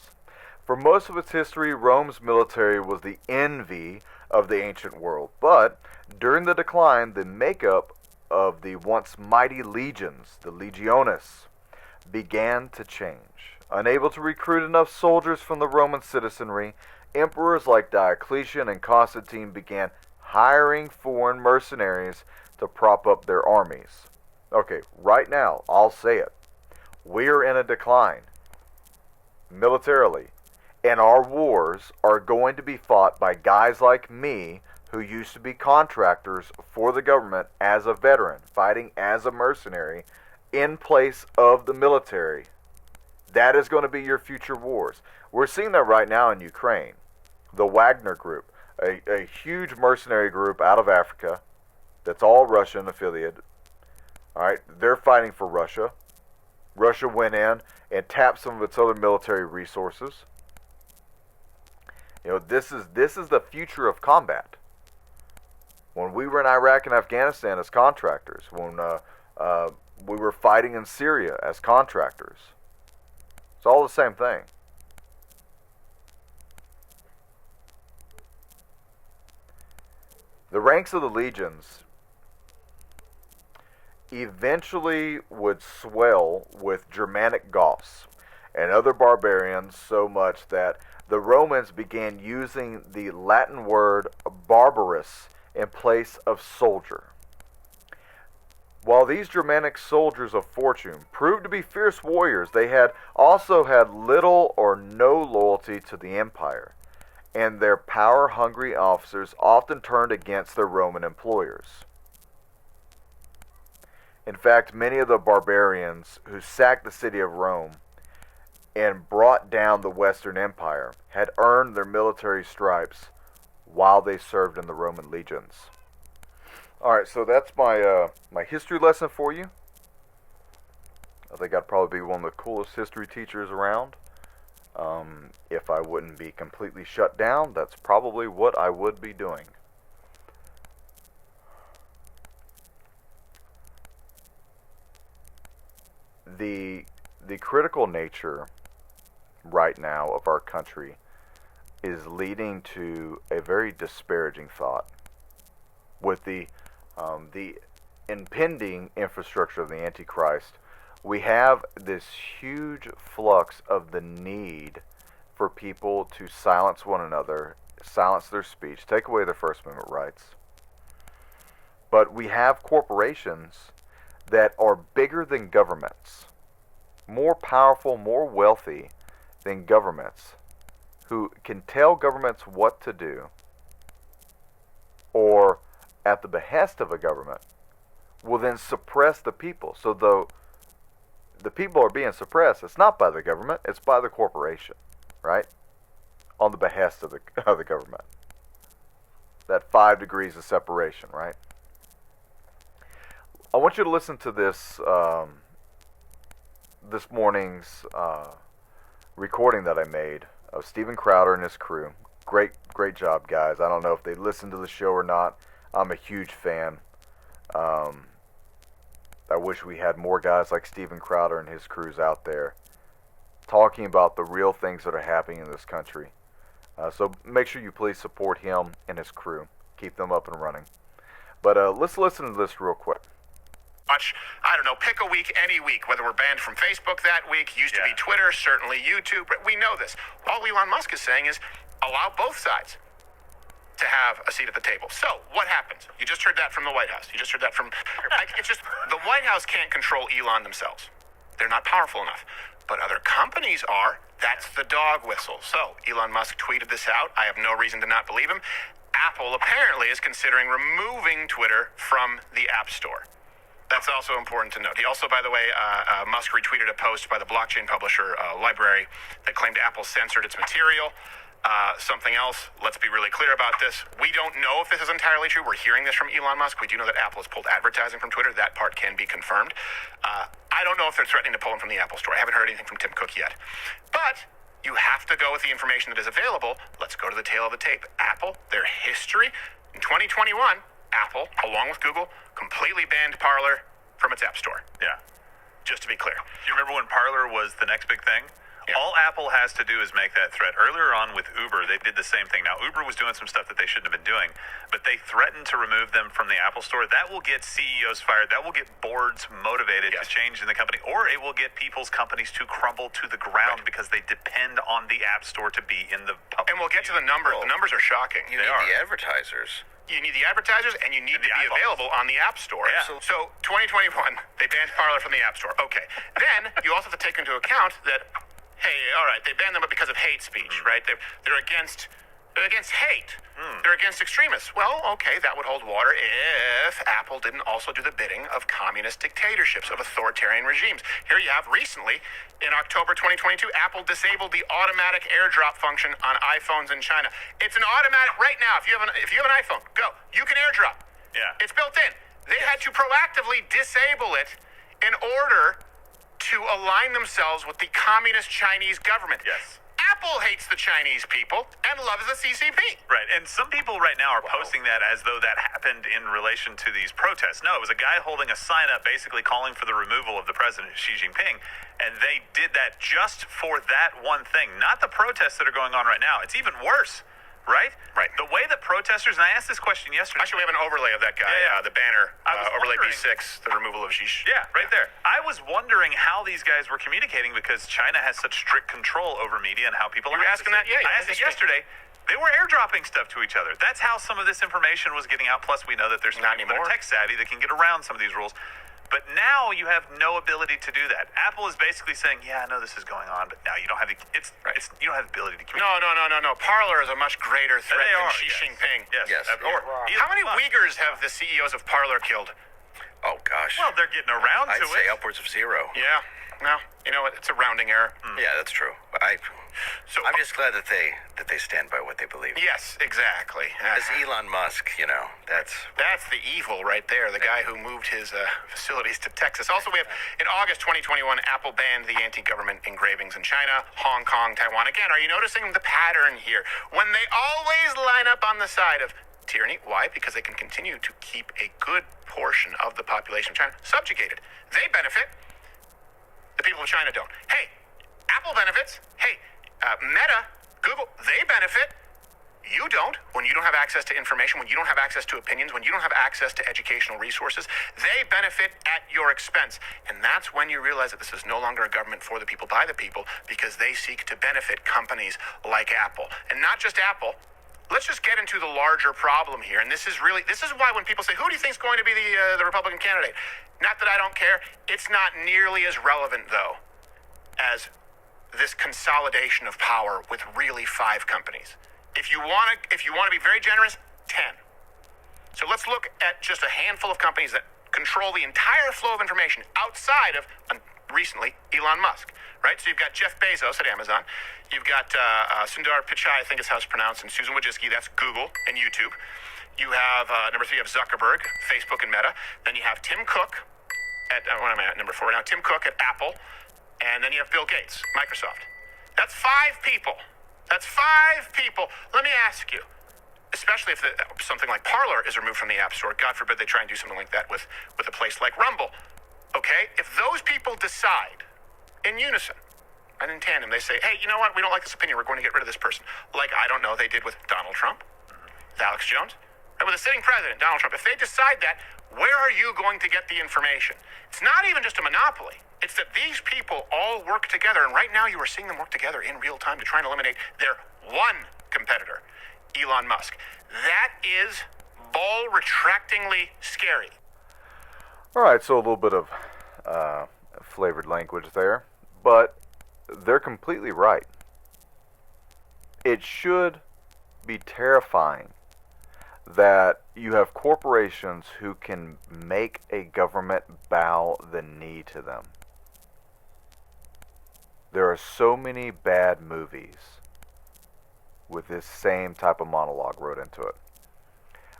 For most of its history, Rome's military was the envy of the ancient world, but during the decline, the makeup of the once mighty legions, the legiones, began to change. Unable to recruit enough soldiers from the Roman citizenry, emperors like Diocletian and Constantine began hiring foreign mercenaries to prop up their armies. Okay, right now, I'll say it. We are in a decline militarily, and our wars are going to be fought by guys like me who used to be contractors for the government as a veteran, fighting as a mercenary in place of the military. That is going to be your future wars. We're seeing that right now in Ukraine. The Wagner Group, a huge mercenary group out of Africa that's all Russian affiliated. All right, they're fighting for Russia. Russia went in and tapped some of its other military resources. This is the future of combat. When we were in Iraq and Afghanistan as contractors, when we were fighting in Syria as contractors, it's all the same thing. The ranks of the legions eventually would swell with Germanic Goths and other barbarians, so much that the Romans began using the Latin word barbarus in place of soldier. While these Germanic soldiers of fortune proved to be fierce warriors, they also had little or no loyalty to the empire, and their power-hungry officers often turned against their Roman employers. In fact, many of the barbarians who sacked the city of Rome and brought down the Western Empire had earned their military stripes while they served in the Roman legions. Alright, so that's my history lesson for you. I think I'd probably be one of the coolest history teachers around. If I wouldn't be completely shut down, that's probably what I would be doing. The critical nature right now of our country is leading to a very disparaging thought. With the impending infrastructure of the Antichrist, we have this huge flux of the need for people to silence one another, silence their speech, take away their First Amendment rights. But we have corporations that are bigger than governments, more powerful, more wealthy than governments, who can tell governments what to do, or at the behest of a government, will then suppress the people. So though the people are being suppressed, it's not by the government, it's by the corporation, right? On the behest of the government. That 5 degrees of separation, right? I want you to listen to this this morning's recording that I made of Steven Crowder and his crew. Great job, guys. I don't know if they listened to the show or not. I'm a huge fan. I wish we had more guys like Steven Crowder and his crews out there talking about the real things that are happening in this country. So make sure you please support him and his crew. Keep them up and running. But let's listen to this real quick. I don't know, pick a week, any week, whether we're banned from Facebook that week, used to be Twitter, certainly YouTube, we know this. All Elon Musk is saying is allow both sides to have a seat at the table. So, what happens? You just heard that from the White House. You just heard that from... It's just, the White House can't control Elon themselves. They're not powerful enough. But other companies are. That's the dog whistle. So, Elon Musk tweeted this out. I have no reason to not believe him. Apple apparently is considering removing Twitter from the App Store. That's also important to note. He also, by the way, Musk retweeted a post by the blockchain publisher Library that claimed Apple censored its material. Something else, let's be really clear about this. We don't know if this is entirely true. We're hearing this from Elon Musk. We do know that Apple has pulled advertising from Twitter. That part can be confirmed. I don't know if they're threatening to pull him from the Apple Store. I haven't heard anything from Tim Cook yet. But you have to go with the information that is available. Let's go to the tail of the tape. Apple, their history. In 2021, Apple, along with Google, completely banned Parler from its App Store. Yeah. Just to be clear. Do you remember when Parler was the next big thing? Yeah. All Apple has to do is make that threat. Earlier on with Uber, they did the same thing. Now, Uber was doing some stuff that they shouldn't have been doing, but they threatened to remove them from the Apple Store. That will get CEOs fired. That will get boards motivated to change in the company, or it will get people's companies to crumble to the ground because they depend on the App Store to be in the public. And we'll get to the numbers. The numbers are shocking. You need the advertisers. You need the advertisers, and you need to be available on the App Store. Yeah. So 2021, they banned Parler from the App Store. Okay. Then you also have to take into account that, hey, all right, they banned them because of hate speech, right? They're against hate. They're against extremists. Well, okay, that would hold water if Apple didn't also do the bidding of communist dictatorships, of authoritarian regimes. Here you have recently, in October 2022, Apple disabled the automatic airdrop function on iPhones in China. It's an automatic right now. If you have an iPhone, go. You can airdrop. Yeah. It's built in. They had to proactively disable it in order to align themselves with the communist Chinese government. Yes. Apple hates the Chinese people and loves the CCP. Right, and some people right now are posting that as though that happened in relation to these protests. No, it was a guy holding a sign up basically calling for the removal of the president, Xi Jinping, and they did that just for that one thing, not the protests that are going on right now. It's even worse, right? Right. The way that protesters, and I asked this question yesterday. Actually, we have an overlay of that guy, the banner, overlay B6, the removal of Xi. Yeah, right there. I was wondering how these guys were communicating because China has such strict control over media and how people You were asking that? Yeah. I asked it yesterday. They were airdropping stuff to each other. That's how some of this information was getting out. Plus, we know that there's some Not people that are anymore. tech savvy that can get around some of these rules. But now you have no ability to do that. Apple is basically saying, "Yeah, I know this is going on, but now you don't have the you don't have the ability to communicate." No. Parler is a much greater threat than Xi Jinping. Yes. Or how many Uyghurs have the CEOs of Parler killed? Oh, gosh. Well, they're getting around I'd to say it. upwards of 0. Yeah. No, you know what? It's a rounding error. Yeah, that's true. So I'm just glad that they stand by what they believe. yes, exactly. This Elon Musk, that's That's the evil right there, the guy who moved his facilities to Texas. Also, we have, in August 2021, Apple banned the anti-government engravings in China, Hong Kong, Taiwan. Again, are you noticing the pattern here? When they always line up on the side of tyranny. Why? Because they can continue to keep a good portion of the population of China subjugated. They benefit. The people of China don't. Hey, Apple benefits. Hey, Meta, Google, they benefit. You don't. When you don't have access to information, when you don't have access to opinions, when you don't have access to educational resources, they benefit at your expense. And that's when you realize that this is no longer a government for the people, by the people, because they seek to benefit companies like Apple. And not just Apple. Let's just get into the larger problem here. And this is why when people say, who do you think is going to be the Republican candidate? Not that I don't care. It's not nearly as relevant, though, as this consolidation of power with really 5 companies. If you want to be very generous, 10. So let's look at just a handful of companies that control the entire flow of information outside of, recently, Elon Musk, right? So you've got Jeff Bezos at Amazon. You've got Sundar Pichai, I think is how it's pronounced, and Susan Wojcicki, that's Google and YouTube. You have, number 3, you have Zuckerberg, Facebook and Meta. Then you have Tim Cook at, what am I at, number 4 now? Tim Cook at Apple. And then you have Bill Gates, Microsoft. That's 5 people. That's 5 people. Let me ask you, especially if something like Parler is removed from the App Store, God forbid they try and do something like that with a place like Rumble. Okay, if those people decide in unison and in tandem, they say, hey, you know what, we don't like this opinion, we're going to get rid of this person. Like, I don't know, they did with Donald Trump, with Alex Jones, and with the sitting president, Donald Trump. If they decide that, where are you going to get the information? It's not even just a monopoly. It's that these people all work together, and right now you are seeing them work together in real time to try and eliminate their one competitor, Elon Musk. That is ball-retractingly scary. All right, so a little bit of flavored language there, but they're completely right. It should be terrifying that you have corporations who can make a government bow the knee to them. There are so many bad movies with this same type of monologue wrote into it,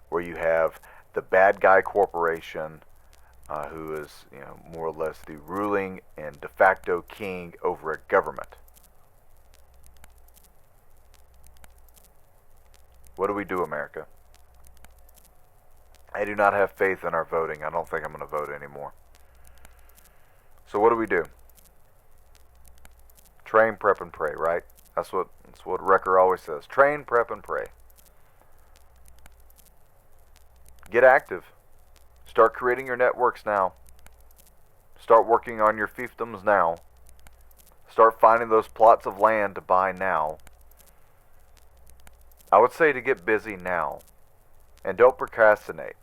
where you have the bad guy corporation who is, more or less the ruling and de facto king over a government. What do we do, America? I do not have faith in our voting. I don't think I'm going to vote anymore. So what do? Train, prep, and pray, right? That's what Wrecker always says. Train, prep, and pray. Get active. Start creating your networks now. Start working on your fiefdoms now. Start finding those plots of land to buy now. I would say to get busy now. And don't procrastinate.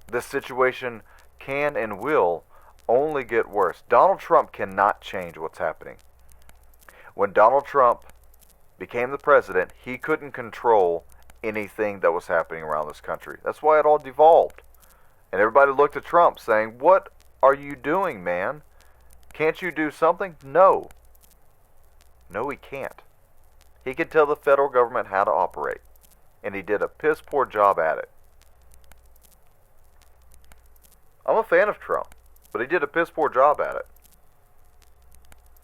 This situation can and will only get worse. Donald Trump cannot change what's happening. When Donald Trump became the president, he couldn't control anything that was happening around this country. That's why it all devolved. And everybody looked at Trump saying, what are you doing, man? Can't you do something? No. No, he can't. He can tell the federal government how to operate. And he did a piss poor job at it. I'm a fan of Trump, but he did a piss poor job at it.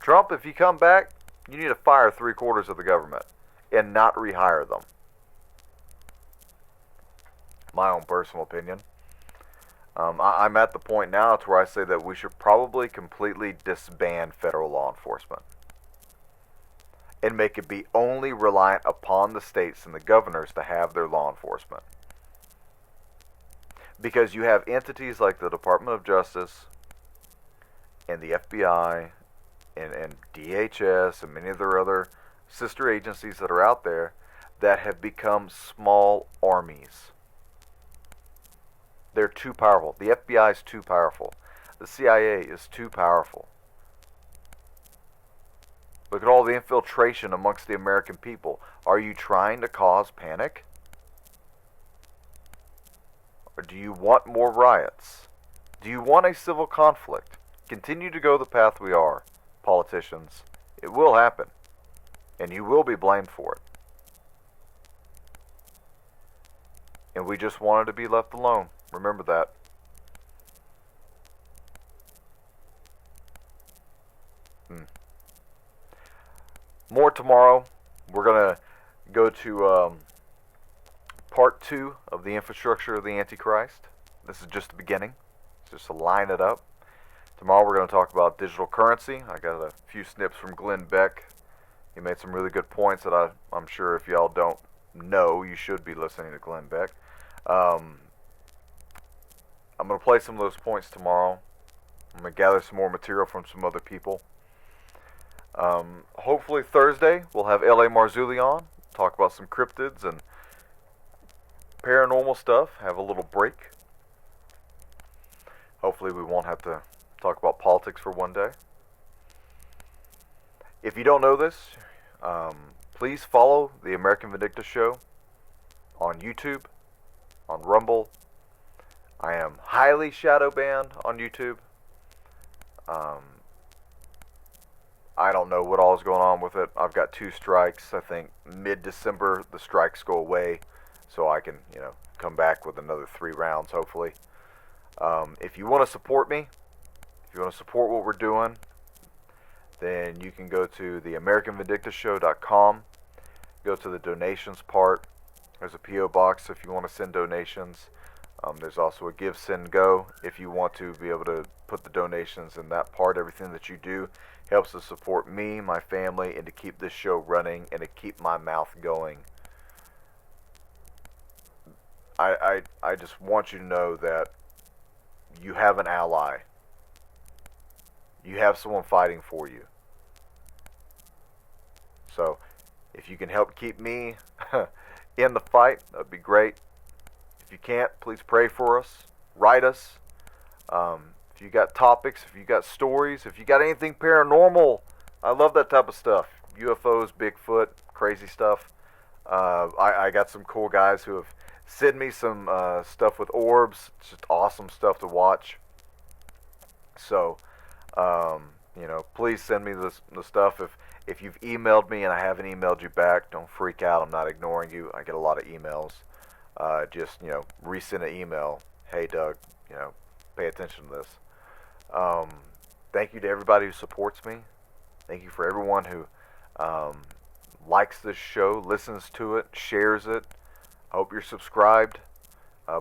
Trump, if you come back, you need to fire 3/4 of the government and not rehire them. My own personal opinion. I'm at the point now to where I say that we should probably completely disband federal law enforcement and make it be only reliant upon the states and the governors to have their law enforcement. Because you have entities like the Department of Justice and the FBI and DHS and many of their other sister agencies that are out there that have become small armies. They're too powerful. The FBI is too powerful. The CIA is too powerful. Look at all the infiltration amongst the American people. Are you trying to cause panic? Or do you want more riots? Do you want a civil conflict? Continue to go the path we are, politicians. It will happen. And you will be blamed for it. And we just wanted to be left alone. Remember that. More tomorrow. We're going to go to part 2 of the infrastructure of the Antichrist. This is just the beginning. Just to line it up. Tomorrow we're going to talk about digital currency. I got a few snips from Glenn Beck. He made some really good points that I'm sure if y'all don't know, you should be listening to Glenn Beck. I'm going to play some of those points tomorrow. I'm going to gather some more material from some other people. Hopefully Thursday we'll have L.A. Marzulli on. Talk about some cryptids and paranormal stuff. Have a little break. Hopefully we won't have to talk about politics for one day. If you don't know this, please follow the American Vindicta show on YouTube, on Rumble. I am highly shadow banned on YouTube. I don't know what all is going on with it. I've got 2 strikes. I think mid-December the strikes go away, so I can, come back with another 3 rounds hopefully. If you want to support me, if you want to support what we're doing, then you can go to the AmericanVindictaShow.com. Go to the donations part. There's a P.O. box if you want to send donations. There's also a Give, Send, Go if you want to be able to put the donations in that part. Everything that you do helps to support me, my family, and to keep this show running and to keep my mouth going. I just want you to know that you have an ally. You have someone fighting for you. So, if you can help keep me in the fight, that would be great. If you can't, please pray for us. Write us. If you got topics, if you got stories, if you got anything paranormal, I love that type of stuff. UFOs, Bigfoot, crazy stuff. I got some cool guys who have sent me some stuff with orbs. It's just awesome stuff to watch. So, please send me the stuff. If you've emailed me and I haven't emailed you back, don't freak out. I'm not ignoring you. I get a lot of emails. Just, resend an email. Hey, Doug, pay attention to this. Thank you to everybody who supports me. Thank you for everyone who likes this show, listens to it, shares it. I hope you're subscribed.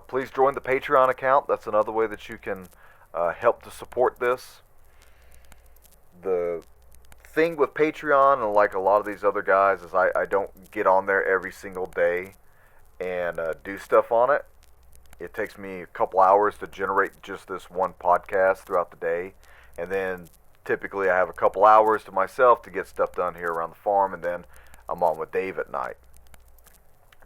Please join the Patreon account. That's another way that you can help to support this. The thing with Patreon, and like a lot of these other guys, is I don't get on there every single day and do stuff on it. It takes me a couple hours to generate just this one podcast throughout the day, and then typically I have a couple hours to myself to get stuff done here around the farm, and then I'm on with Dave at night.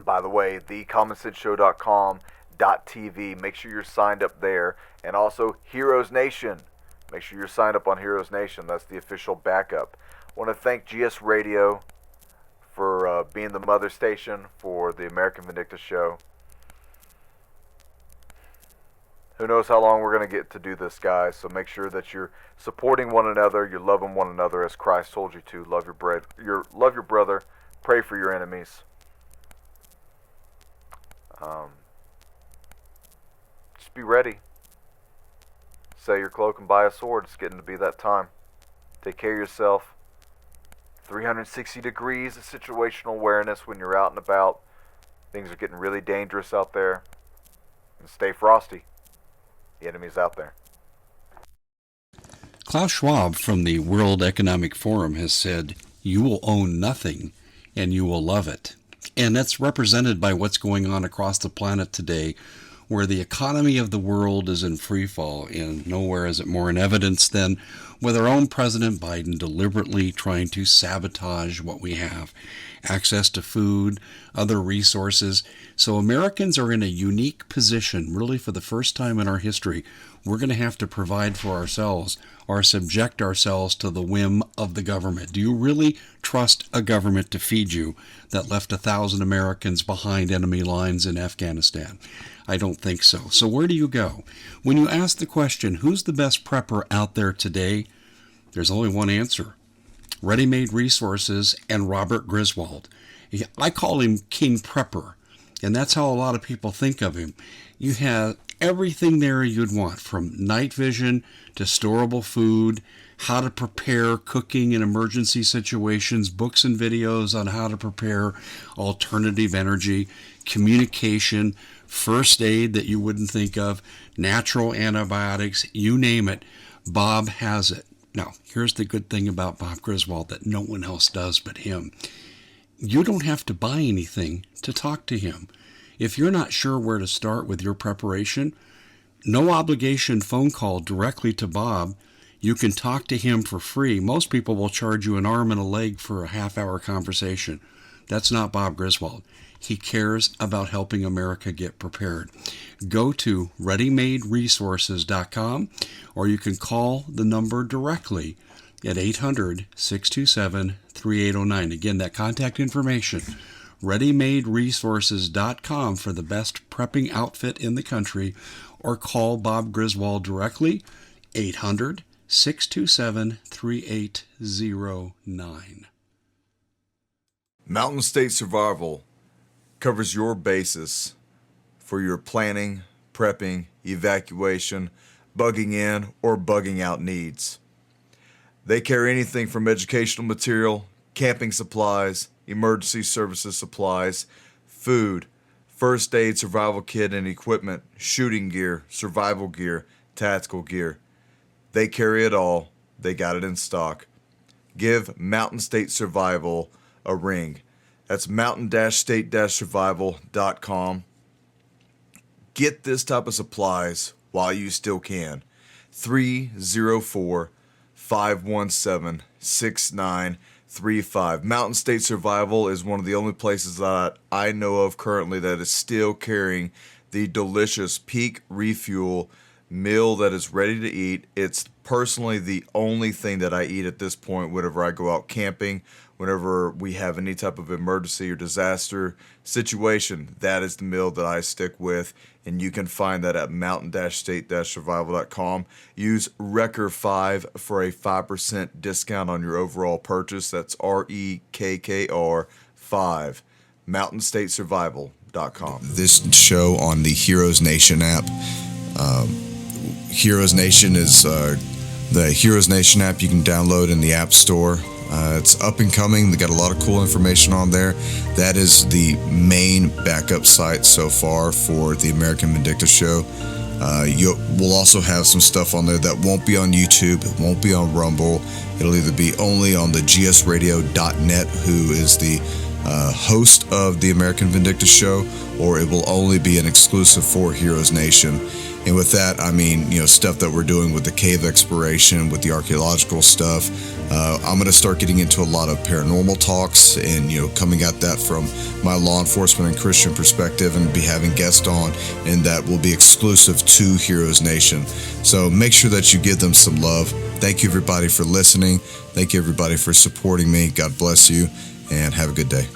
By the way, thecommonsenseshow.com.tv, make sure you're signed up there, and also Heroes Nation. Make sure you're signed up on Heroes Nation. That's the official backup. I want to thank GS Radio for being the mother station for the American Vindicta show. Who knows how long we're going to get to do this, guys. So make sure that you're supporting one another, you're loving one another as Christ told you to. Love your brother, pray for your enemies. Just be ready. Sell your cloak and buy a sword. It's getting to be that time. Take care of yourself. 360 degrees of situational awareness when you're out and about. Things are getting really dangerous out there. And stay frosty. The enemy's out there. Klaus Schwab from the World Economic Forum has said, "You will own nothing and you will love it." And that's represented by what's going on across the planet today, where the economy of the world is in free fall, and nowhere is it more in evidence than with our own President Biden deliberately trying to sabotage what we have. Access to food, other resources. So Americans are in a unique position, really for the first time in our history. We're going to have to provide for ourselves or subject ourselves to the whim of the government. Do you really trust a government to feed you that left 1,000 Americans behind enemy lines in Afghanistan? I don't think so. So where do you go? When you ask the question, who's the best prepper out there today? There's only one answer. Ready-Made Resources and Robert Griswold. I call him King Prepper, and that's how a lot of people think of him. You have everything there you'd want, from night vision to storable food, how to prepare cooking in emergency situations, books and videos on how to prepare alternative energy, communication, first aid that you wouldn't think of, natural antibiotics, you name it, Bob has it. Now, here's the good thing about Bob Griswold that no one else does but him. You don't have to buy anything to talk to him. If you're not sure where to start with your preparation, no obligation phone call directly to Bob. You can talk to him for free. Most people will charge you an arm and a leg for a half-hour conversation. That's not Bob Griswold. He cares about helping America get prepared. Go to readymaderesources.com, or you can call the number directly at 800-627-3809. Again, that contact information, readymaderesources.com for the best prepping outfit in the country, or call Bob Griswold directly, 800-627-3809. Mountain State Survival covers your basis for your planning, prepping, evacuation, bugging in, or bugging out needs. They carry anything from educational material, camping supplies, emergency services supplies, food, first aid, survival kit and equipment, shooting gear, survival gear, tactical gear. They carry it all. They got it in stock. Give Mountain State Survival a ring. That's mountain-state-survival.com. Get this type of supplies while you still can. 304-517-6935. Mountain State Survival is one of the only places that I know of currently that is still carrying the delicious Peak Refuel meal that is ready to eat. It's personally the only thing that I eat at this point whenever I go out camping, whenever we have any type of emergency or disaster situation. That is the meal that I stick with, and you can find that at mountain-state-survival.com. Use REKKR5 for a 5% discount on your overall purchase. That's REKKR 5. mountainstatesurvival.com. This show on the Heroes Nation app. Heroes Nation is the Heroes Nation app you can download in the App Store. It's up and coming. They got a lot of cool information on there. That is the main backup site so far for the American Vindicta show. We'll also have some stuff on there that won't be on YouTube. It won't be on Rumble. It'll either be only on the gsradio.net, who is the host of the American Vindicta show, or it will only be an exclusive for Heroes Nation. And with that, I mean, stuff that we're doing with the cave exploration, with the archaeological stuff. I'm going to start getting into a lot of paranormal talks and, coming at that from my law enforcement and Christian perspective, and be having guests on, and that will be exclusive to Heroes Nation. So make sure that you give them some love. Thank you, everybody, for listening. Thank you, everybody, for supporting me. God bless you, and have a good day.